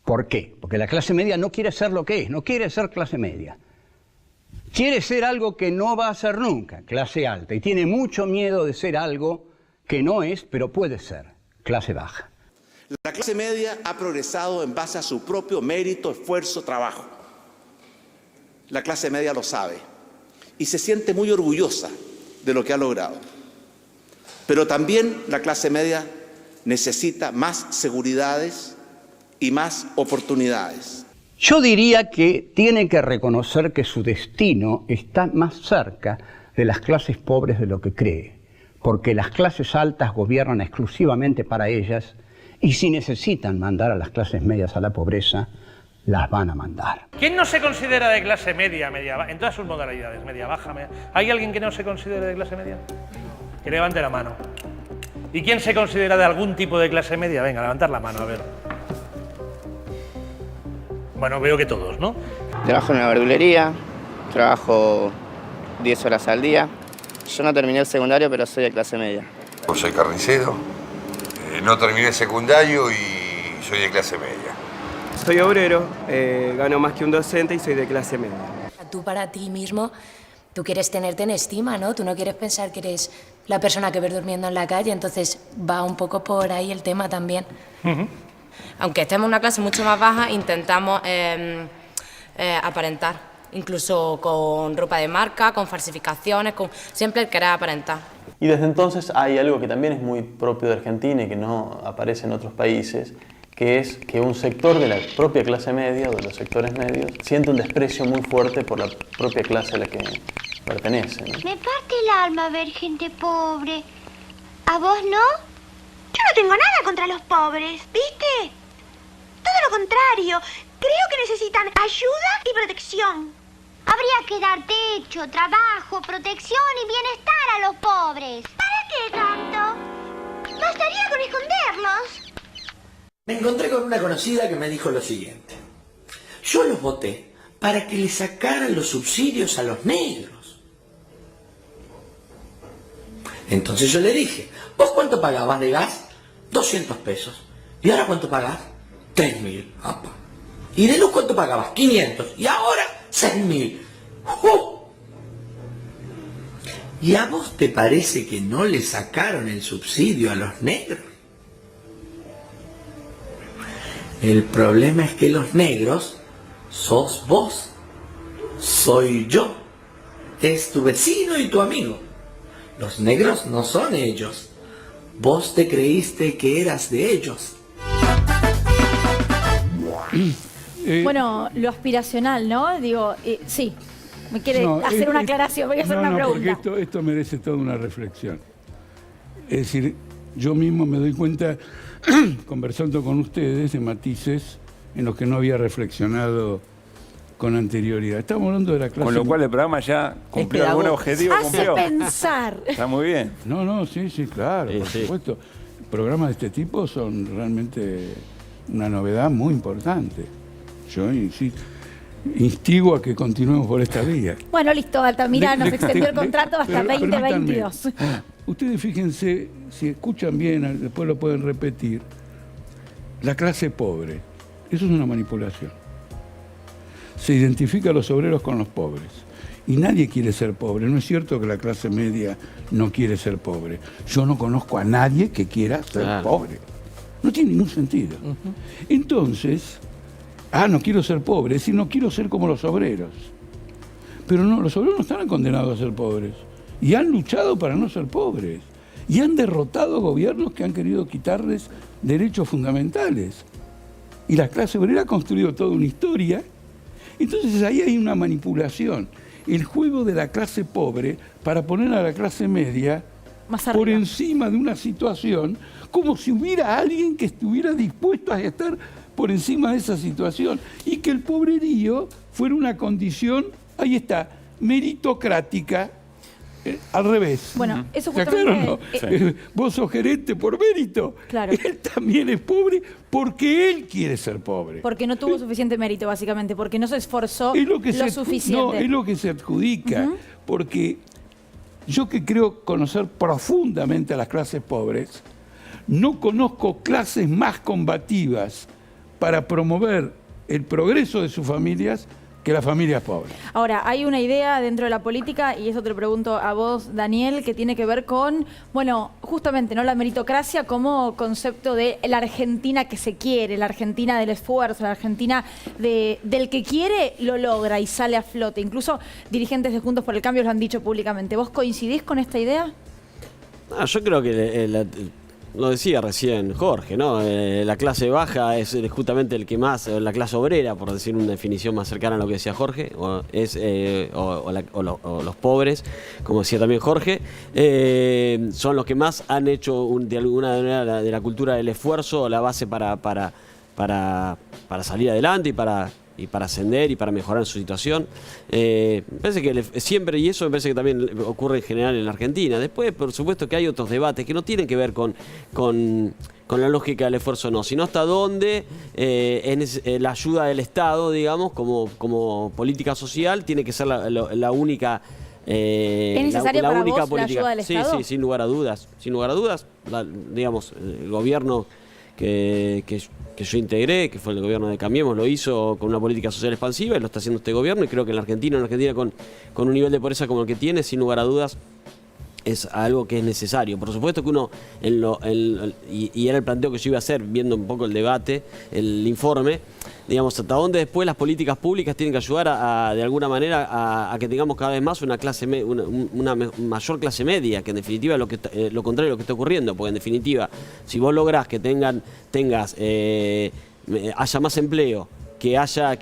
¿Por qué? Porque la clase media no quiere ser lo que es, no quiere ser clase media. Quiere ser algo que no va a ser nunca, clase alta, y tiene mucho miedo de ser algo que no es, pero puede ser, clase baja. La clase media ha progresado en base a su propio mérito, esfuerzo, trabajo. La clase media lo sabe y se siente muy orgullosa de lo que ha logrado. Pero también la clase media necesita más seguridades y más oportunidades. Yo diría que tiene que reconocer que su destino está más cerca de las clases pobres de lo que cree, porque las clases altas gobiernan exclusivamente para ellas y si necesitan mandar a las clases medias a la pobreza, las van a mandar. ¿Quién no se considera de clase media, en todas sus modalidades, media baja? ¿Hay alguien que no se considere de clase media? Que levante la mano. ¿Y quién se considera de algún tipo de clase media? Venga, levantar la mano, a ver. Bueno, veo que todos, ¿no? Trabajo en una verdulería, trabajo 10 horas al día. Yo no terminé el secundario, pero soy de clase media. Soy carnicero, no terminé el secundario y soy de clase media. Soy obrero, gano más que un docente y soy de clase media. Tú para ti mismo tú quieres tenerte en estima, ¿no? Tú no quieres pensar que eres la persona que ves durmiendo en la calle, entonces va un poco por ahí el tema también. Aunque estemos en una clase mucho más baja, intentamos aparentar, incluso con ropa de marca, con falsificaciones, siempre el querer aparentar. Y desde entonces hay algo que también es muy propio de Argentina y que no aparece en otros países, que es que un sector de la propia clase media o de los sectores medios siente un desprecio muy fuerte por la propia clase a la que pertenece, ¿no? Me parte el alma ver gente pobre. ¿A vos no? Yo no tengo nada contra los pobres, ¿viste? Todo lo contrario. Creo que necesitan ayuda y protección. Habría que dar techo, trabajo, protección y bienestar a los pobres. ¿Para qué tanto? Bastaría con esconderlos. Me encontré con una conocida que me dijo lo siguiente. Yo los voté para que le sacaran los subsidios a los negros. Entonces yo le dije, ¿vos cuánto pagabas de gas? 200 pesos. ¿Y ahora cuánto pagás? 3.000. Apa. ¿Y de luz cuánto pagabas? 500. ¿Y ahora? 6.000. ¿Y a vos te parece que no le sacaron el subsidio a los negros? El problema es que los negros sos vos, soy yo, es tu vecino y tu amigo. Los negros no son ellos. Vos te creíste que eras de ellos. Bueno, lo aspiracional, ¿no? Digo, sí, me quiere hacer una aclaración, voy a hacer una pregunta. Porque esto merece toda una reflexión. Es decir, yo mismo me doy cuenta, conversando con ustedes, de matices en los que no había reflexionado con anterioridad. Estamos hablando de la clase... Con lo cual el programa ya cumplió algún objetivo. Hace pensar. Está muy bien. No, sí, claro, por supuesto. Programas de este tipo son realmente una novedad muy importante. Yo instigo a que continuemos por esta vía. Bueno, listo, Altamira, nos extendió el contrato hasta 2022. Ustedes fíjense, si escuchan bien, después lo pueden repetir, la clase pobre, eso es una manipulación. Se identifica a los obreros con los pobres. Y nadie quiere ser pobre. No es cierto que la clase media no quiere ser pobre. Yo no conozco a nadie que quiera ser pobre. No tiene ningún sentido. Entonces, no quiero ser pobre, es decir, no quiero ser como los obreros. Pero no, los obreros no están condenados a ser pobres. Y han luchado para no ser pobres. Y han derrotado gobiernos que han querido quitarles derechos fundamentales. Y la clase obrera ha construido toda una historia. Entonces ahí hay una manipulación. El juego de la clase pobre para poner a la clase media por encima de una situación, como si hubiera alguien que estuviera dispuesto a estar por encima de esa situación y que el pobrerío fuera una condición, ahí está, meritocrática, al revés. Bueno, eso justamente... Claro, vos sos gerente por mérito. Claro. Él también es pobre porque él quiere ser pobre. Porque no tuvo suficiente mérito, básicamente, porque no se esforzó lo suficiente. No, es lo que se adjudica, porque yo que creo conocer profundamente a las clases pobres, no conozco clases más combativas para promover el progreso de sus familias que las familias pobres. Ahora, hay una idea dentro de la política, y eso te lo pregunto a vos, Daniel, que tiene que ver con, bueno, justamente, ¿no?, la meritocracia como concepto de la Argentina que se quiere, la Argentina del esfuerzo, la Argentina del que quiere, lo logra y sale a flote. Incluso dirigentes de Juntos por el Cambio lo han dicho públicamente. ¿Vos coincidís con esta idea? Yo creo que lo decía recién Jorge, ¿no? La clase baja es justamente el que más, la clase obrera, por decir una definición más cercana a lo que decía Jorge, o los pobres, como decía también Jorge, son los que más han hecho de alguna manera de la cultura del esfuerzo la base para salir adelante y para ascender y para mejorar su situación. Me parece que siempre, y eso me parece que también ocurre en general en la Argentina. Después, por supuesto que hay otros debates que no tienen que ver con la lógica del esfuerzo, no, sino hasta dónde la ayuda del Estado, digamos, como política social, tiene que ser la única... ¿Es necesaria para vos la ayuda del Estado? Sí, sin lugar a dudas. Sin lugar a dudas, digamos, el gobierno que yo integré, que fue el gobierno de Cambiemos, lo hizo con una política social expansiva y lo está haciendo este gobierno, y creo que en Argentina con un nivel de pobreza como el que tiene, sin lugar a dudas, es algo que es necesario. Por supuesto que uno, y era el planteo que yo iba a hacer, viendo un poco el debate, el informe, digamos, hasta dónde después las políticas públicas tienen que ayudar de alguna manera a que tengamos cada vez más una mayor clase media, que en definitiva es lo contrario de lo que está ocurriendo, porque en definitiva, si vos lográs que haya más empleo, que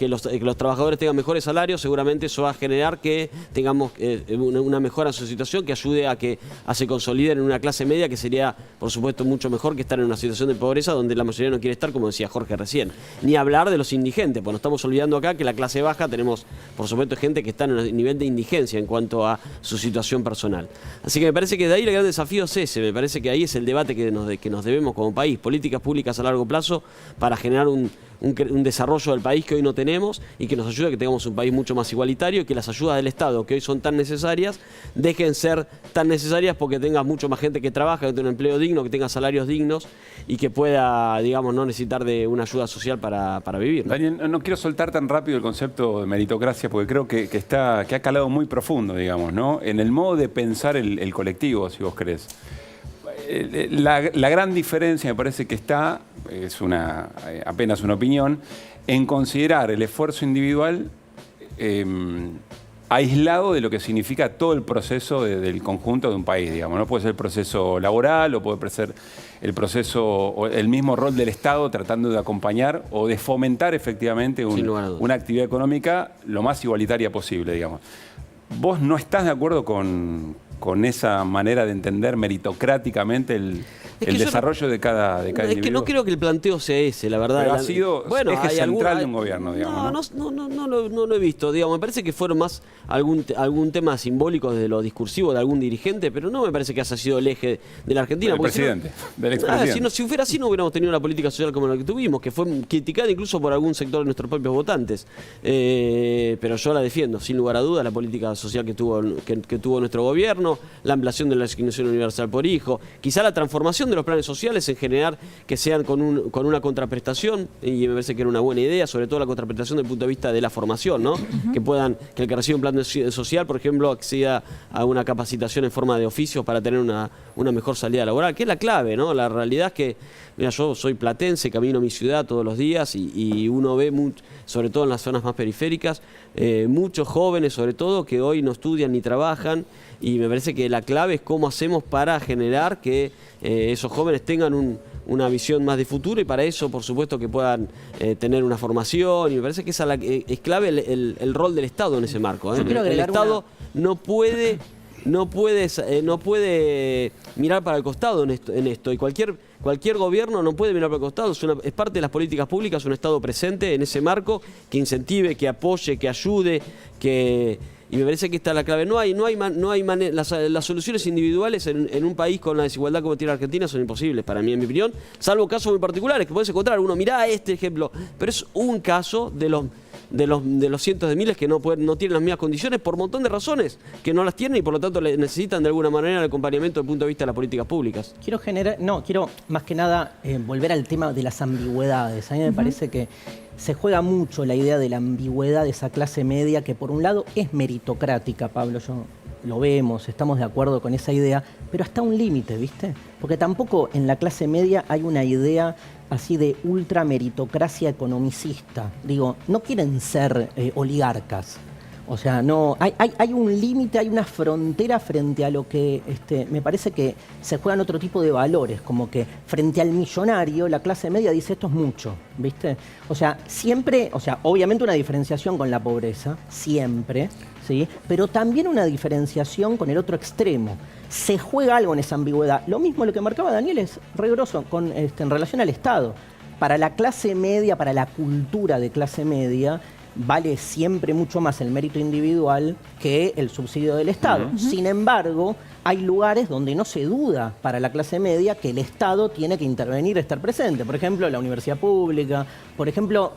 los trabajadores tengan mejores salarios, seguramente eso va a generar que tengamos una mejora en su situación, que ayude a que se consoliden en una clase media, que sería, por supuesto, mucho mejor que estar en una situación de pobreza donde la mayoría no quiere estar, como decía Jorge recién. Ni hablar de los indigentes, pues nos estamos olvidando acá que la clase baja tenemos, por supuesto, gente que está en un nivel de indigencia en cuanto a su situación personal. Así que me parece que de ahí el gran desafío es ese, me parece que ahí es el debate que nos debemos como país, políticas públicas a largo plazo para generar un desarrollo del país que hoy no tenemos y que nos ayude a que tengamos un país mucho más igualitario y que las ayudas del Estado, que hoy son tan necesarias, dejen ser tan necesarias porque tenga mucho más gente que trabaja, que tenga un empleo digno, que tenga salarios dignos y que pueda, digamos, no necesitar de una ayuda social para vivir, ¿no? Daniel, no quiero soltar tan rápido el concepto de meritocracia porque creo que ha calado muy profundo, digamos, ¿no? En el modo de pensar el colectivo, si vos querés. La gran diferencia me parece que está, apenas una opinión, en considerar el esfuerzo individual aislado de lo que significa todo el proceso del conjunto de un país, digamos. No puede ser el proceso laboral o puede ser el proceso o el mismo rol del Estado tratando de acompañar o de fomentar efectivamente una actividad económica lo más igualitaria posible, digamos. ¿Vos no estás de acuerdo con esa manera de entender meritocráticamente el desarrollo de cada individuo? Es que no creo que el planteo sea ese, la verdad. Pero ha sido eje central de un gobierno, digamos. No lo he visto, digamos. Me parece que fueron más algún tema simbólico desde lo discursivo de algún dirigente, pero no me parece que haya sido el eje de la Argentina. Del presidente, del expresidente. Si fuera así, no hubiéramos tenido una política social como la que tuvimos, que fue criticada incluso por algún sector de nuestros propios votantes. Pero yo la defiendo, sin lugar a dudas, la política social que tuvo nuestro gobierno, la ampliación de la asignación universal por hijo, quizá la transformación de los planes sociales en generar que sean con una contraprestación, y me parece que era una buena idea, sobre todo la contraprestación desde el punto de vista de la formación, ¿no? Que el que recibe un plan social, por ejemplo, acceda a una capacitación en forma de oficios para tener una mejor salida laboral, que es la clave, ¿no? La realidad es que, mira, yo soy platense, camino a mi ciudad todos los días y uno ve, sobre todo en las zonas más periféricas, muchos jóvenes, sobre todo, que hoy no estudian ni trabajan, y me parece que la clave es cómo hacemos para generar que esos jóvenes tengan una visión más de futuro, y para eso, por supuesto, que puedan tener una formación, y me parece que es clave el rol del Estado en ese marco. El Estado no puede mirar para el costado en esto, y cualquier gobierno no puede mirar para el costado. Es parte de las políticas públicas un Estado presente en ese marco, que incentive, que apoye, que ayude, y me parece que esta es la clave. No hay manera. Las soluciones individuales en un país con la desigualdad como tiene Argentina son imposibles, para mí, en mi opinión, salvo casos muy particulares que podés encontrar. Uno mirá este ejemplo, pero es un caso de los cientos de miles que no tienen las mismas condiciones por un montón de razones, que no las tienen y por lo tanto necesitan de alguna manera el acompañamiento desde el punto de vista de las políticas públicas. Quiero más que nada volver al tema de las ambigüedades. A mí me parece que se juega mucho la idea de la ambigüedad de esa clase media que por un lado es meritocrática, Pablo, lo vemos, estamos de acuerdo con esa idea, pero hasta un límite, ¿viste? Porque tampoco en la clase media hay una idea así de ultra meritocracia economicista. Digo, no quieren ser oligarcas. O sea, no hay un límite, hay una frontera frente a lo que me parece que se juegan otro tipo de valores, como que frente al millonario, la clase media dice esto es mucho, ¿viste? O sea, siempre, obviamente una diferenciación con la pobreza, siempre, ¿sí? Pero también una diferenciación con el otro extremo. Se juega algo en esa ambigüedad. Lo mismo lo que marcaba Daniel es re grosso en relación al Estado. Para la clase media, para la cultura de clase media, vale siempre mucho más el mérito individual que el subsidio del Estado. Sin embargo, hay lugares donde no se duda para la clase media que el Estado tiene que intervenir, estar presente. Por ejemplo, la universidad pública, por ejemplo...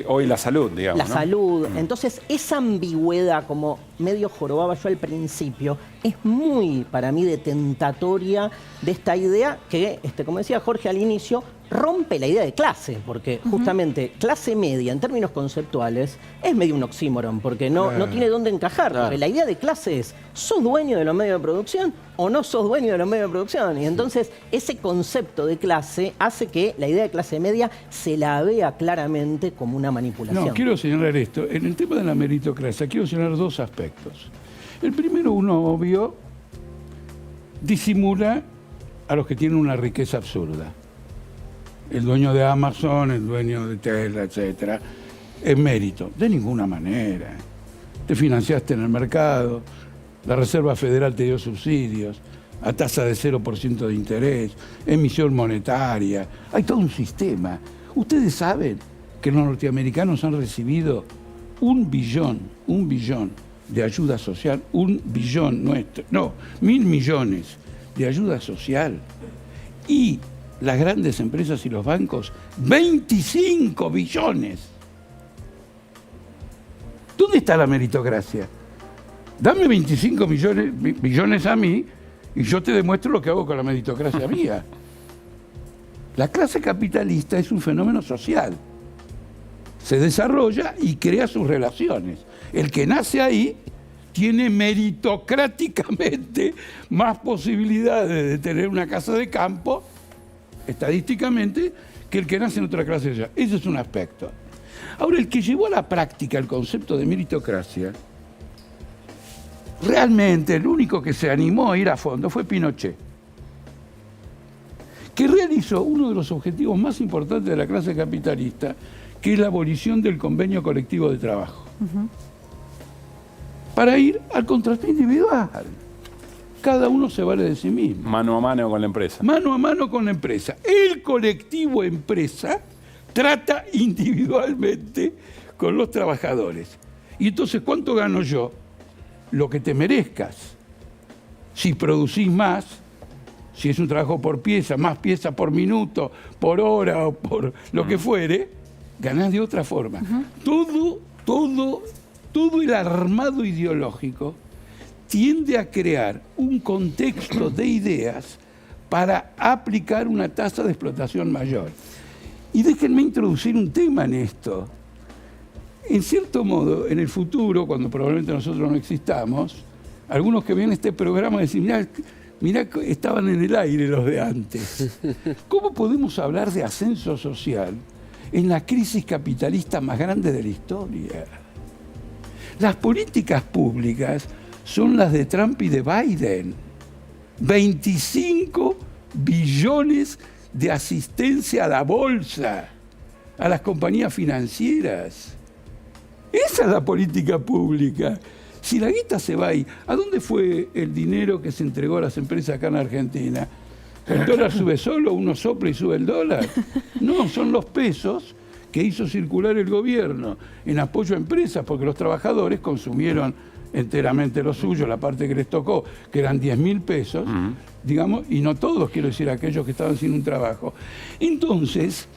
hoy la salud, digamos. La salud. Entonces, esa ambigüedad, como medio jorobaba yo al principio, es muy, para mí, de tentatoria de esta idea que, como decía Jorge al inicio, rompe la idea de clase, porque justamente clase media en términos conceptuales es medio un oxímoron, porque no tiene dónde encajar. Porque la idea de clase es, ¿sos dueño de los medios de producción o no sos dueño de los medios de producción? Y entonces ese concepto de clase hace que la idea de clase media se la vea claramente como una manipulación. No, quiero señalar esto. En el tema de la meritocracia quiero señalar dos aspectos. El primero, uno obvio, disimula a los que tienen una riqueza absurda. El dueño de Amazon, el dueño de Tesla, etcétera, es mérito. De ninguna manera. Te financiaste en el mercado, la Reserva Federal te dio subsidios, a tasa de 0% de interés, emisión monetaria. Hay todo un sistema. Ustedes saben que los norteamericanos han recibido 1 billón de ayuda social, 1 billón nuestro, no, 1.000 millones de ayuda social. Y las grandes empresas y los bancos, 25 billones. ¿Dónde está la meritocracia? Dame 25 billones a mí y yo te demuestro lo que hago con la meritocracia mía. La clase capitalista es un fenómeno social. Se desarrolla y crea sus relaciones. El que nace ahí tiene meritocráticamente más posibilidades de tener una casa de campo, estadísticamente, que el que nace en otra clase social. Ese es un aspecto. Ahora, el que llevó a la práctica el concepto de meritocracia, realmente el único que se animó a ir a fondo fue Pinochet, que realizó uno de los objetivos más importantes de la clase capitalista, que es la abolición del convenio colectivo de trabajo, para ir al contrato individual. Cada uno se vale de sí mismo. Mano a mano con la empresa. Mano a mano con la empresa. El colectivo empresa trata individualmente con los trabajadores. Y entonces, ¿cuánto gano yo? Lo que te merezcas. Si producís más, si es un trabajo por pieza, más pieza por minuto, por hora o por lo que fuere, ganás de otra forma. Todo el armado ideológico tiende a crear un contexto de ideas para aplicar una tasa de explotación mayor. Y déjenme introducir un tema en esto. En cierto modo, en el futuro, cuando probablemente nosotros no existamos, algunos que ven este programa dicen, mirá, estaban en el aire los de antes. ¿Cómo podemos hablar de ascenso social en la crisis capitalista más grande de la historia? Las políticas públicas son las de Trump y de Biden. 25 billones de asistencia a la bolsa, a las compañías financieras. Esa es la política pública. Si la guita se va ahí, ¿a dónde fue el dinero que se entregó a las empresas acá en Argentina? ¿El dólar sube solo, uno sopla y sube el dólar? No, son los pesos que hizo circular el gobierno en apoyo a empresas, porque los trabajadores consumieron enteramente lo suyo, la parte que les tocó, que eran 10.000 pesos, digamos, y no todos, quiero decir, aquellos que estaban sin un trabajo. Entonces,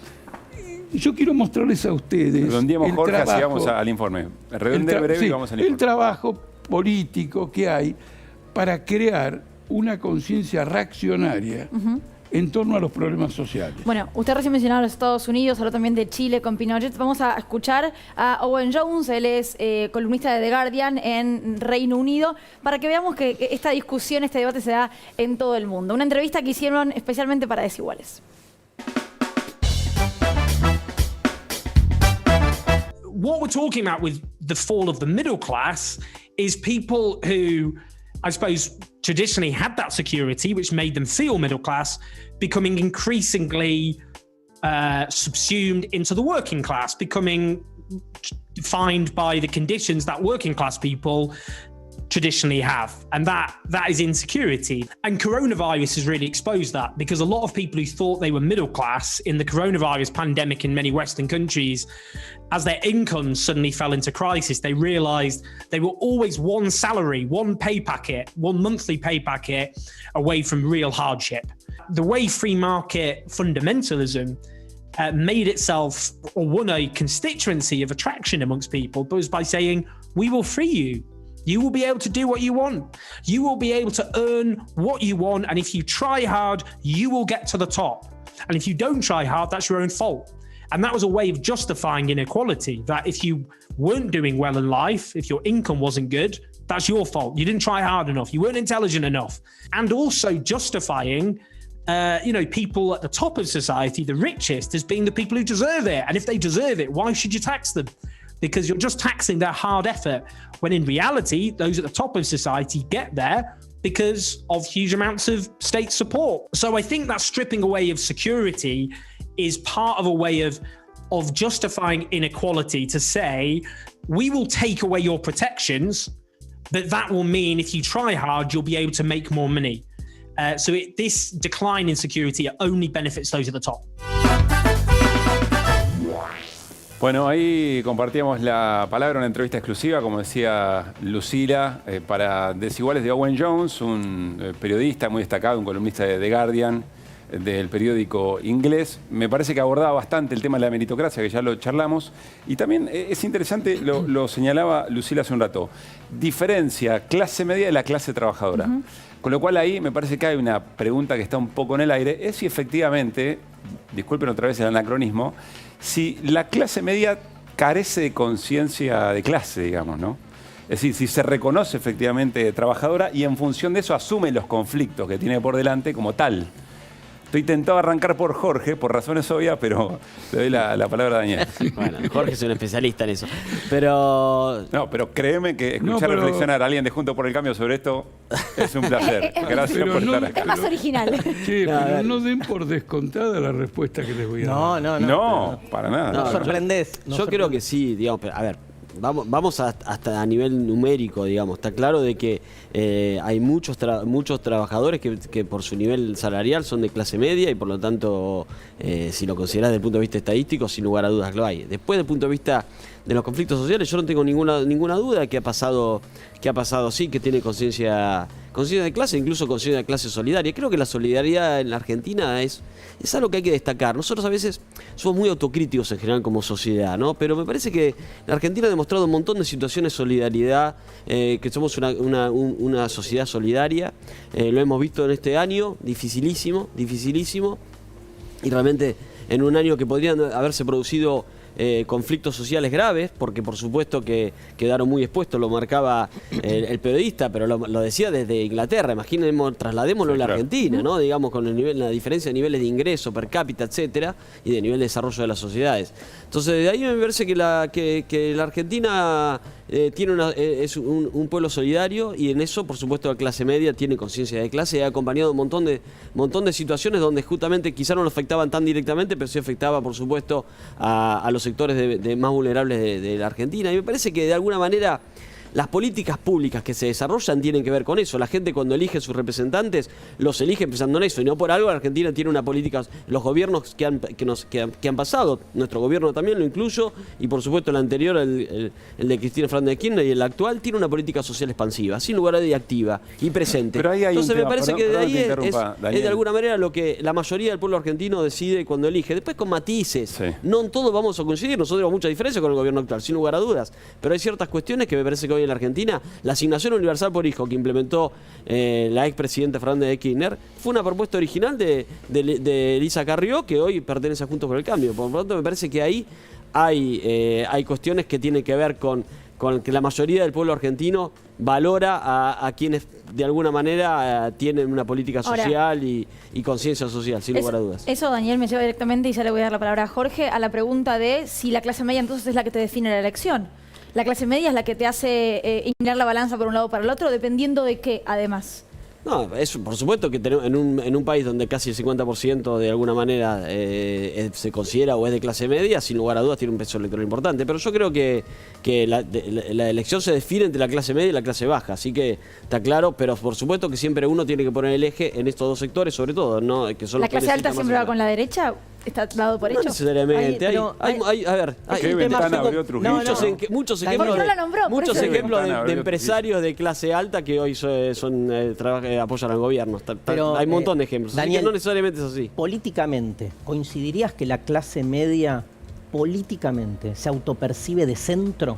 yo quiero mostrarles a ustedes Redondeemos, Jorge, así vamos al informe. Redonde breve y vamos al informe. El trabajo político que hay para crear una conciencia reaccionaria en torno a los problemas sociales. Bueno, usted recién mencionaba a los Estados Unidos, habló también de Chile con Pinochet. Vamos a escuchar a Owen Jones, él es columnista de The Guardian en Reino Unido, para que veamos que esta discusión, este debate se da en todo el mundo. Una entrevista que hicieron especialmente para Desiguales. What we're talking about with the fall of the middle class is people who, I suppose, traditionally had that security, which made them feel middle class, becoming increasingly subsumed into the working class, becoming defined by the conditions that working class people traditionally have, and that is insecurity. And coronavirus has really exposed that, because a lot of people who thought they were middle class in the coronavirus pandemic in many Western countries, as their incomes suddenly fell into crisis, they realized they were always one salary, one pay packet, one monthly pay packet away from real hardship. The way free market fundamentalism made itself, or won a constituency of attraction amongst people, was by saying, we will free you. You will be able to do what you want. You will be able to earn what you want. And if you try hard, you will get to the top. And if you don't try hard, that's your own fault. And that was a way of justifying inequality, that if you weren't doing well in life, if your income wasn't good, that's your fault. You didn't try hard enough. You weren't intelligent enough. And also justifying people at the top of society, the richest, as being the people who deserve it. And if they deserve it, why should you tax them? Because you're just taxing their hard effort, when in reality, those at the top of society get there because of huge amounts of state support. So I think that stripping away of security is part of a way of justifying inequality, to say, we will take away your protections, but that will mean if you try hard, you'll be able to make more money. This decline in security only benefits those at the top. Bueno, ahí compartíamos la palabra, una entrevista exclusiva, como decía Lucila, para Desiguales de Owen Jones, un periodista muy destacado, un columnista de The Guardian, del periódico inglés. Me parece que abordaba bastante el tema de la meritocracia, que ya lo charlamos. Y también es interesante, lo señalaba Lucila hace un rato, diferencia clase media de la clase trabajadora. Con lo cual ahí me parece que hay una pregunta que está un poco en el aire, es si efectivamente, disculpen otra vez el anacronismo, si la clase media carece de conciencia de clase, digamos, ¿no? Es decir, si se reconoce efectivamente trabajadora y en función de eso asume los conflictos que tiene por delante como tal. Estoy tentado a arrancar por Jorge, por razones obvias, pero le doy la palabra a Daniel. Bueno, Jorge es un especialista en eso. Pero... No, pero créeme que escuchar reflexionar a alguien de Juntos por el Cambio sobre esto es un placer. Gracias por estar acá. Es más original. Sí, pero no den por descontada la respuesta que les voy a dar. No, para nada. Nos sorprendés. Yo creo que sí, digamos, pero, a ver, vamos hasta a nivel numérico, digamos. Está claro de que hay muchos trabajadores que por su nivel salarial son de clase media y por lo tanto, si lo considerás desde el punto de vista estadístico, sin lugar a dudas lo hay. Después, desde el punto de vista de los conflictos sociales, yo no tengo ninguna duda que ha pasado sí, que tiene conciencia de clase, incluso conciencia de clase solidaria. Creo que la solidaridad en la Argentina es algo que hay que destacar. Nosotros a veces somos muy autocríticos en general como sociedad, ¿no? Pero me parece que la Argentina ha demostrado un montón de situaciones de solidaridad, que somos una sociedad solidaria. Lo hemos visto en este año, dificilísimo, y realmente en un año que podrían haberse producido conflictos sociales graves, porque por supuesto que quedaron muy expuestos, lo marcaba el periodista, pero lo decía desde Inglaterra. Trasladémoslo a la Argentina, ¿no? Digamos, con la diferencia de niveles de ingreso per cápita, etcétera, y de nivel de desarrollo de las sociedades. Entonces, de ahí me parece que la Argentina es un pueblo solidario, y en eso, por supuesto, la clase media tiene conciencia de clase y ha acompañado un montón de situaciones donde justamente quizá no lo afectaban tan directamente, pero sí afectaba, por supuesto, a los sectores más vulnerables de la Argentina. Y me parece que de alguna manera las políticas públicas que se desarrollan tienen que ver con eso. La gente, cuando elige sus representantes, los elige pensando en eso, y no por algo la Argentina tiene una política. Los gobiernos que han pasado, nuestro gobierno también lo incluyo, y por supuesto el anterior, el de Cristina Fernández de Kirchner, y el actual, tiene una política social expansiva, sin lugar a dudas, activa y presente. Pero ahí hay Entonces un tema, me parece que de ahí es de alguna manera lo que la mayoría del pueblo argentino decide cuando elige. Después con matices, sí. No en todo vamos a coincidir, nosotros tenemos mucha diferencia con el gobierno actual, sin lugar a dudas, pero hay ciertas cuestiones que me parece que hoy en la Argentina, la asignación universal por hijo que implementó la expresidenta Fernández de Kirchner fue una propuesta original de Elisa Carrió, que hoy pertenece a Juntos por el Cambio. Por lo tanto, me parece que ahí hay cuestiones que tienen que ver con que la mayoría del pueblo argentino valora a quienes de alguna manera tienen una política social y conciencia social, sin lugar a dudas. Eso, Daniel, me lleva directamente, y ya le voy a dar la palabra a Jorge, a la pregunta de si la clase media entonces es la que te define la elección. La clase media es la que te hace inclinar la balanza por un lado o para el otro, dependiendo de qué, además. No, eso, por supuesto que en un país donde casi el 50% de alguna manera se considera o es de clase media, sin lugar a dudas tiene un peso electoral importante. Pero yo creo que la elección se define entre la clase media y la clase baja, así que está claro, pero por supuesto que siempre uno tiene que poner el eje en estos dos sectores, sobre todo, ¿no? Que son ¿La clase alta siempre va con la derecha? ¿Está dado por hecho? No necesariamente. Muchos ejemplos de empresarios de clase alta que hoy apoyan al gobierno. Hay un montón de ejemplos. Daniel, así que no necesariamente es así. Políticamente, ¿coincidirías que la clase media políticamente se autopercibe de centro?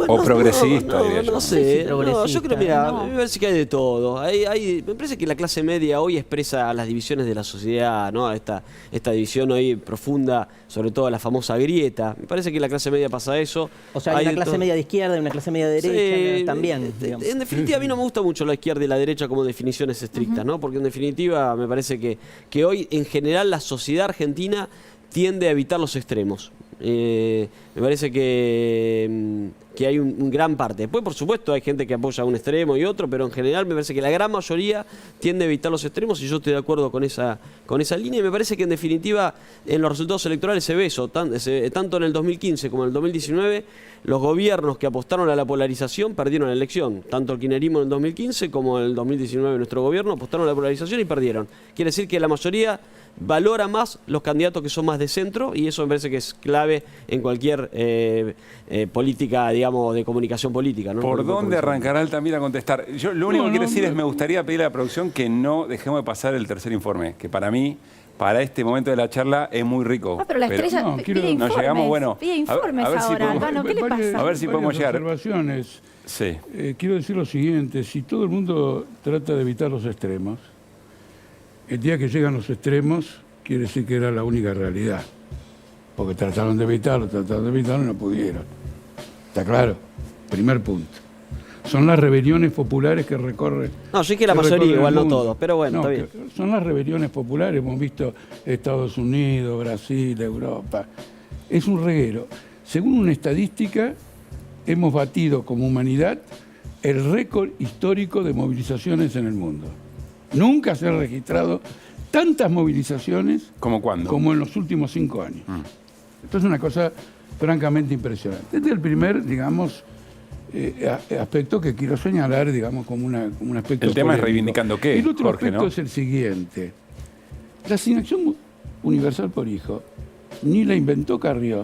o progresista, diría yo. No sé, progresista, yo creo, mira, me parece que hay de todo. Me parece que la clase media hoy expresa las divisiones de la sociedad, ¿no? Esta división hoy profunda, sobre todo la famosa grieta. Me parece que la clase media pasa eso. O sea, hay una clase media de izquierda y una clase media de derecha Sí, también. Digamos. En definitiva, a mí no me gusta mucho la izquierda y la derecha como definiciones estrictas, ¿no? Porque en definitiva me parece que hoy en general la sociedad argentina tiende a evitar los extremos. Me parece que hay un gran parte. Después, por supuesto, hay gente que apoya un extremo y otro, pero en general me parece que la gran mayoría tiende a evitar los extremos y yo estoy de acuerdo con esa línea. Y me parece que en definitiva en los resultados electorales se ve eso. Tanto en el 2015 como en el 2019, los gobiernos que apostaron a la polarización perdieron la elección. Tanto el kirchnerismo en el 2015 como en el 2019 nuestro gobierno apostaron a la polarización y perdieron. Quiere decir que la mayoría valora más los candidatos que son más de centro y eso me parece que es clave en cualquier política, digamos, de comunicación política, ¿no? ¿Por dónde arrancará Altamira a contestar? Yo lo único que quiero decir es me gustaría pedirle a la producción que no dejemos de pasar el tercer informe, que para mí, para este momento de la charla, es muy rico. Pero la estrella pide informes, nos llegamos, bueno, pide informes ahora, Albano, ¿qué le pasa? A ver si podemos llegar. Observaciones. Sí. Quiero decir lo siguiente, si todo el mundo trata de evitar los extremos, el día que llegan los extremos quiere decir que era la única realidad. Porque trataron de evitarlo y no pudieron. ¿Está claro? Primer punto. Son las rebeliones populares que recorren. No, yo que la mayoría, igual no todos, pero bueno, está bien. Son las rebeliones populares, hemos visto Estados Unidos, Brasil, Europa. Es un reguero. Según una estadística, hemos batido como humanidad el récord histórico de movilizaciones en el mundo. Nunca se han registrado tantas movilizaciones como en los últimos 5 años. Esto es una cosa francamente impresionante. Este es el primer, digamos, aspecto que quiero señalar, digamos, como un aspecto El tema polémico. es reivindicando qué, El otro Jorge, aspecto ¿no? es el siguiente. La asignación universal por hijo ni la inventó Carrió,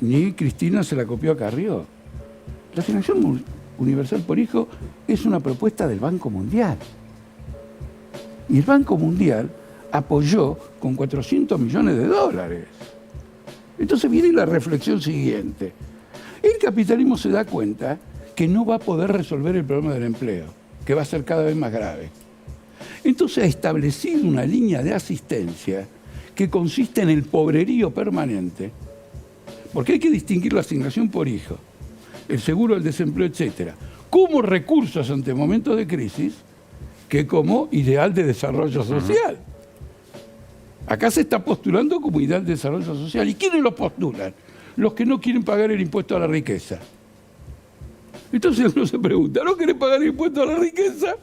ni Cristina se la copió a Carrió. La asignación universal por hijo es una propuesta del Banco Mundial. Y el Banco Mundial apoyó con $400 millones. Entonces viene la reflexión siguiente. El capitalismo se da cuenta que no va a poder resolver el problema del empleo, que va a ser cada vez más grave. Entonces ha establecido una línea de asistencia que consiste en el pobrerío permanente, porque hay que distinguir la asignación por hijo, el seguro del desempleo, etcétera, como recursos ante momentos de crisis, que como ideal de desarrollo social. Acá se está postulando como ideal de desarrollo social. ¿Y quiénes lo postulan? Los que no quieren pagar el impuesto a la riqueza. Entonces uno se pregunta, ¿no querés pagar el impuesto a la riqueza?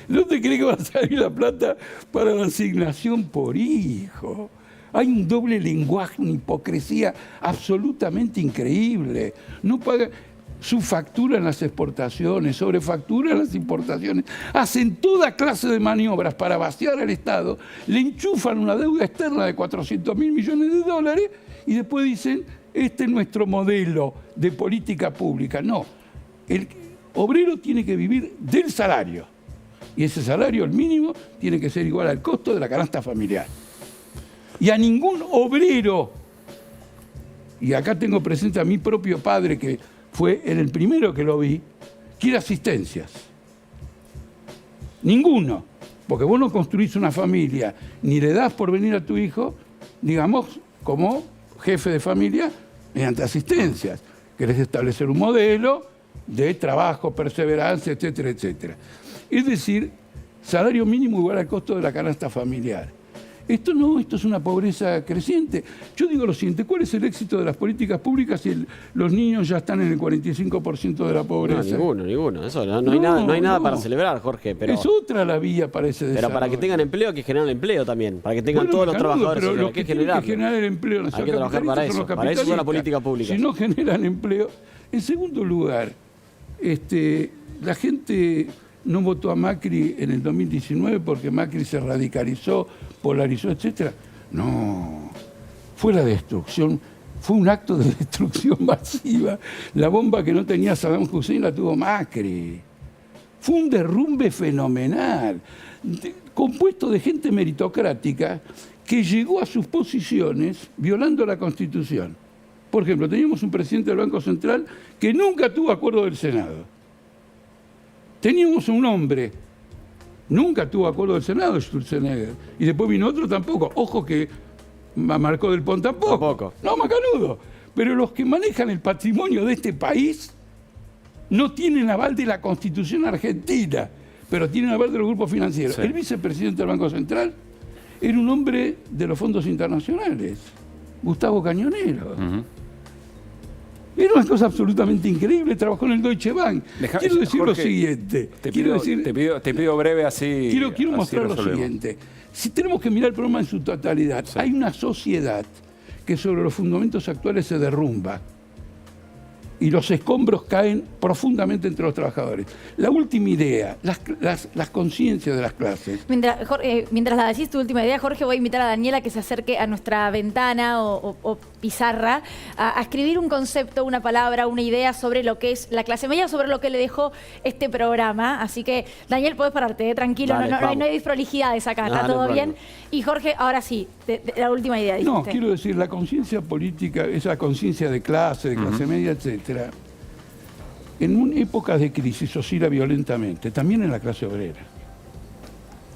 ¿Dónde cree que va a salir la plata para la asignación por hijo? Hay un doble lenguaje, una hipocresía absolutamente increíble. No paga... subfacturan las exportaciones, sobrefacturan las importaciones, hacen toda clase de maniobras para vaciar al Estado, le enchufan una deuda externa de $400.000 millones y después dicen, este es nuestro modelo de política pública. No, el obrero tiene que vivir del salario y ese salario, el mínimo, tiene que ser igual al costo de la canasta familiar. Y a ningún obrero, y acá tengo presente a mi propio padre que fue el primero que lo vi, quiere asistencias. Ninguno. Porque vos no construís una familia, ni le das por venir a tu hijo, digamos, como jefe de familia, mediante asistencias. Querés establecer un modelo de trabajo, perseverancia, etcétera, etcétera. Es decir, salario mínimo igual al costo de la canasta familiar. Esto no, esto es una pobreza creciente. Yo digo lo siguiente, ¿cuál es el éxito de las políticas públicas si los niños ya están en el 45% de la pobreza? No, ninguno. Eso, no hay nada para celebrar, Jorge. Pero, es otra la vía para ese desarrollo. Pero para que tengan empleo hay que generar empleo también. Para que tengan todos los trabajadores. Pero los que tienen que generar el empleo hay que trabajar para eso. Para eso es la política pública. Si no generan empleo. En segundo lugar, la gente no votó a Macri en el 2019 porque Macri se radicalizó, polarizó, etc. No, fue la destrucción, fue un acto de destrucción masiva. La bomba que no tenía Saddam Hussein la tuvo Macri. Fue un derrumbe fenomenal, compuesto de gente meritocrática que llegó a sus posiciones violando la Constitución. Por ejemplo, teníamos un presidente del Banco Central que nunca tuvo acuerdo del Senado. Teníamos un hombre, nunca tuvo acuerdo del Senado, Sturzenegger. Y después vino otro tampoco. Ojo que Marcó del Pont tampoco. No, macanudo. Pero los que manejan el patrimonio de este país no tienen aval de la Constitución argentina, pero tienen aval de los grupos financieros. Sí. El vicepresidente del Banco Central era un hombre de los fondos internacionales, Gustavo Cañonero. Era una cosa absolutamente increíble, trabajó en el Deutsche Bank. Quiero decir Jorge, lo siguiente. Te pido breve así. Quiero mostrar lo siguiente. Si tenemos que mirar el problema en su totalidad, hay una sociedad que sobre los fundamentos actuales se derrumba y los escombros caen profundamente entre los trabajadores. La última idea, las conciencias de las clases. Mientras la decís tu última idea, Jorge, voy a invitar a Daniela que se acerque a nuestra ventana o pizarra a escribir un concepto, una palabra, una idea sobre lo que es la clase media, sobre lo que le dejó este programa. Así que, Daniel, podés pararte, tranquilo, dale, no hay desprolijidades acá, está todo bien. Y Jorge, ahora sí, la última idea. Dijiste. No, quiero decir, la conciencia política, esa conciencia de clase media, etcétera, en épocas de crisis oscila violentamente, también en la clase obrera.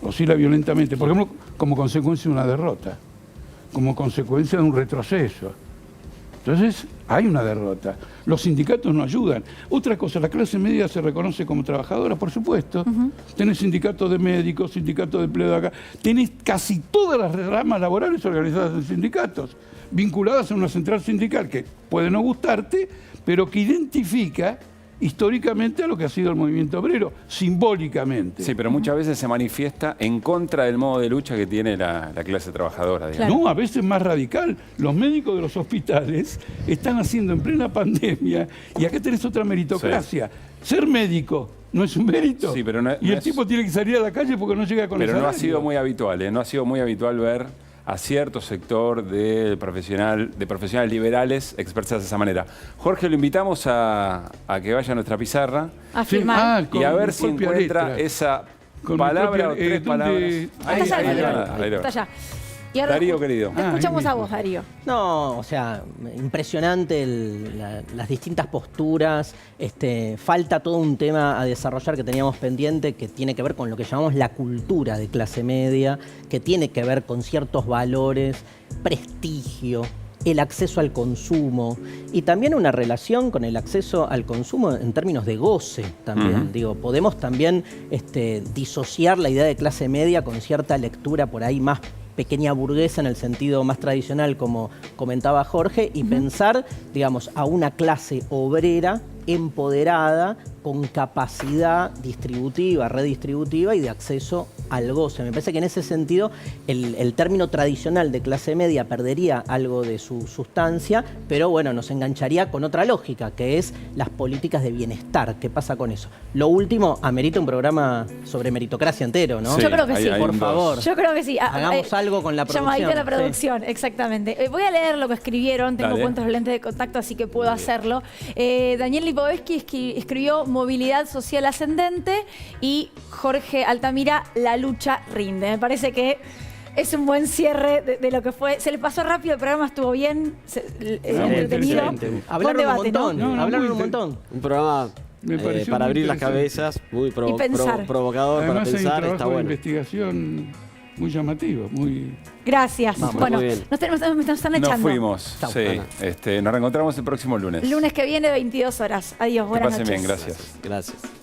Oscila violentamente, por ejemplo, como consecuencia de una derrota, como consecuencia de un retroceso. Entonces, hay una derrota. Los sindicatos no ayudan. Otra cosa, la clase media se reconoce como trabajadora, por supuesto. Tenés sindicatos de médicos, sindicatos de empleo de acá. Tenés casi todas las ramas laborales organizadas en sindicatos, vinculadas a una central sindical que puede no gustarte, pero que identifica históricamente a lo que ha sido el movimiento obrero, simbólicamente. Sí, pero muchas veces se manifiesta en contra del modo de lucha que tiene la clase trabajadora. Digamos. Claro. No, a veces más radical. Los médicos de los hospitales están haciendo en plena pandemia, y acá tenés otra meritocracia. Sí. Ser médico no es un mérito. Sí, pero y el tipo tiene que salir a la calle porque no llega con el salario. Pero no ha sido muy habitual, no ha sido muy habitual ver a cierto sector de profesionales liberales expresarse de esa manera. Jorge, lo invitamos a que vaya a nuestra pizarra a firmar y a ver si encuentra esa palabra o tres palabras. Ahí está allá. Y ahora, Darío, querido. Te escuchamos a vos, Darío. No, o sea, impresionante las distintas posturas. Falta todo un tema a desarrollar que teníamos pendiente, que tiene que ver con lo que llamamos la cultura de clase media, que tiene que ver con ciertos valores, prestigio, el acceso al consumo y también una relación con el acceso al consumo en términos de goce también. Digo, podemos también disociar la idea de clase media con cierta lectura por ahí más pequeña burguesa en el sentido más tradicional, como comentaba Jorge, y pensar, digamos, a una clase obrera empoderada, con capacidad distributiva, redistributiva y de acceso al goce. Me parece que en ese sentido el término tradicional de clase media perdería algo de su sustancia, pero bueno, nos engancharía con otra lógica, que es las políticas de bienestar. ¿Qué pasa con eso? Lo último, amerita un programa sobre meritocracia entero, ¿no? Sí, yo creo que sí. Por favor. Yo creo que sí. Hagamos algo con la producción. Llamadita a la producción, sí. Exactamente. Voy a leer lo que escribieron, tengo puestos los lentes de contacto, así que puedo hacerlo. Daniel Lipovetsky escribió Movilidad Social Ascendente y Jorge Altamira, La lucha rinde. Me parece que es un buen cierre de lo que fue. Se le pasó rápido, el programa estuvo bien, entretenido. Hablaron un montón, hablaron un montón. Un programa para abrir las cabezas, muy provocador. Además, para pensar, hay un está trabajo de bueno. investigación muy llamativo, muy... Gracias. Vamos, bueno, nos están echando. Nos fuimos. Chau, sí. Nos reencontramos el próximo lunes. Lunes que viene, 22 horas. Adiós, buenas noches. Que pasen bien, gracias. Gracias.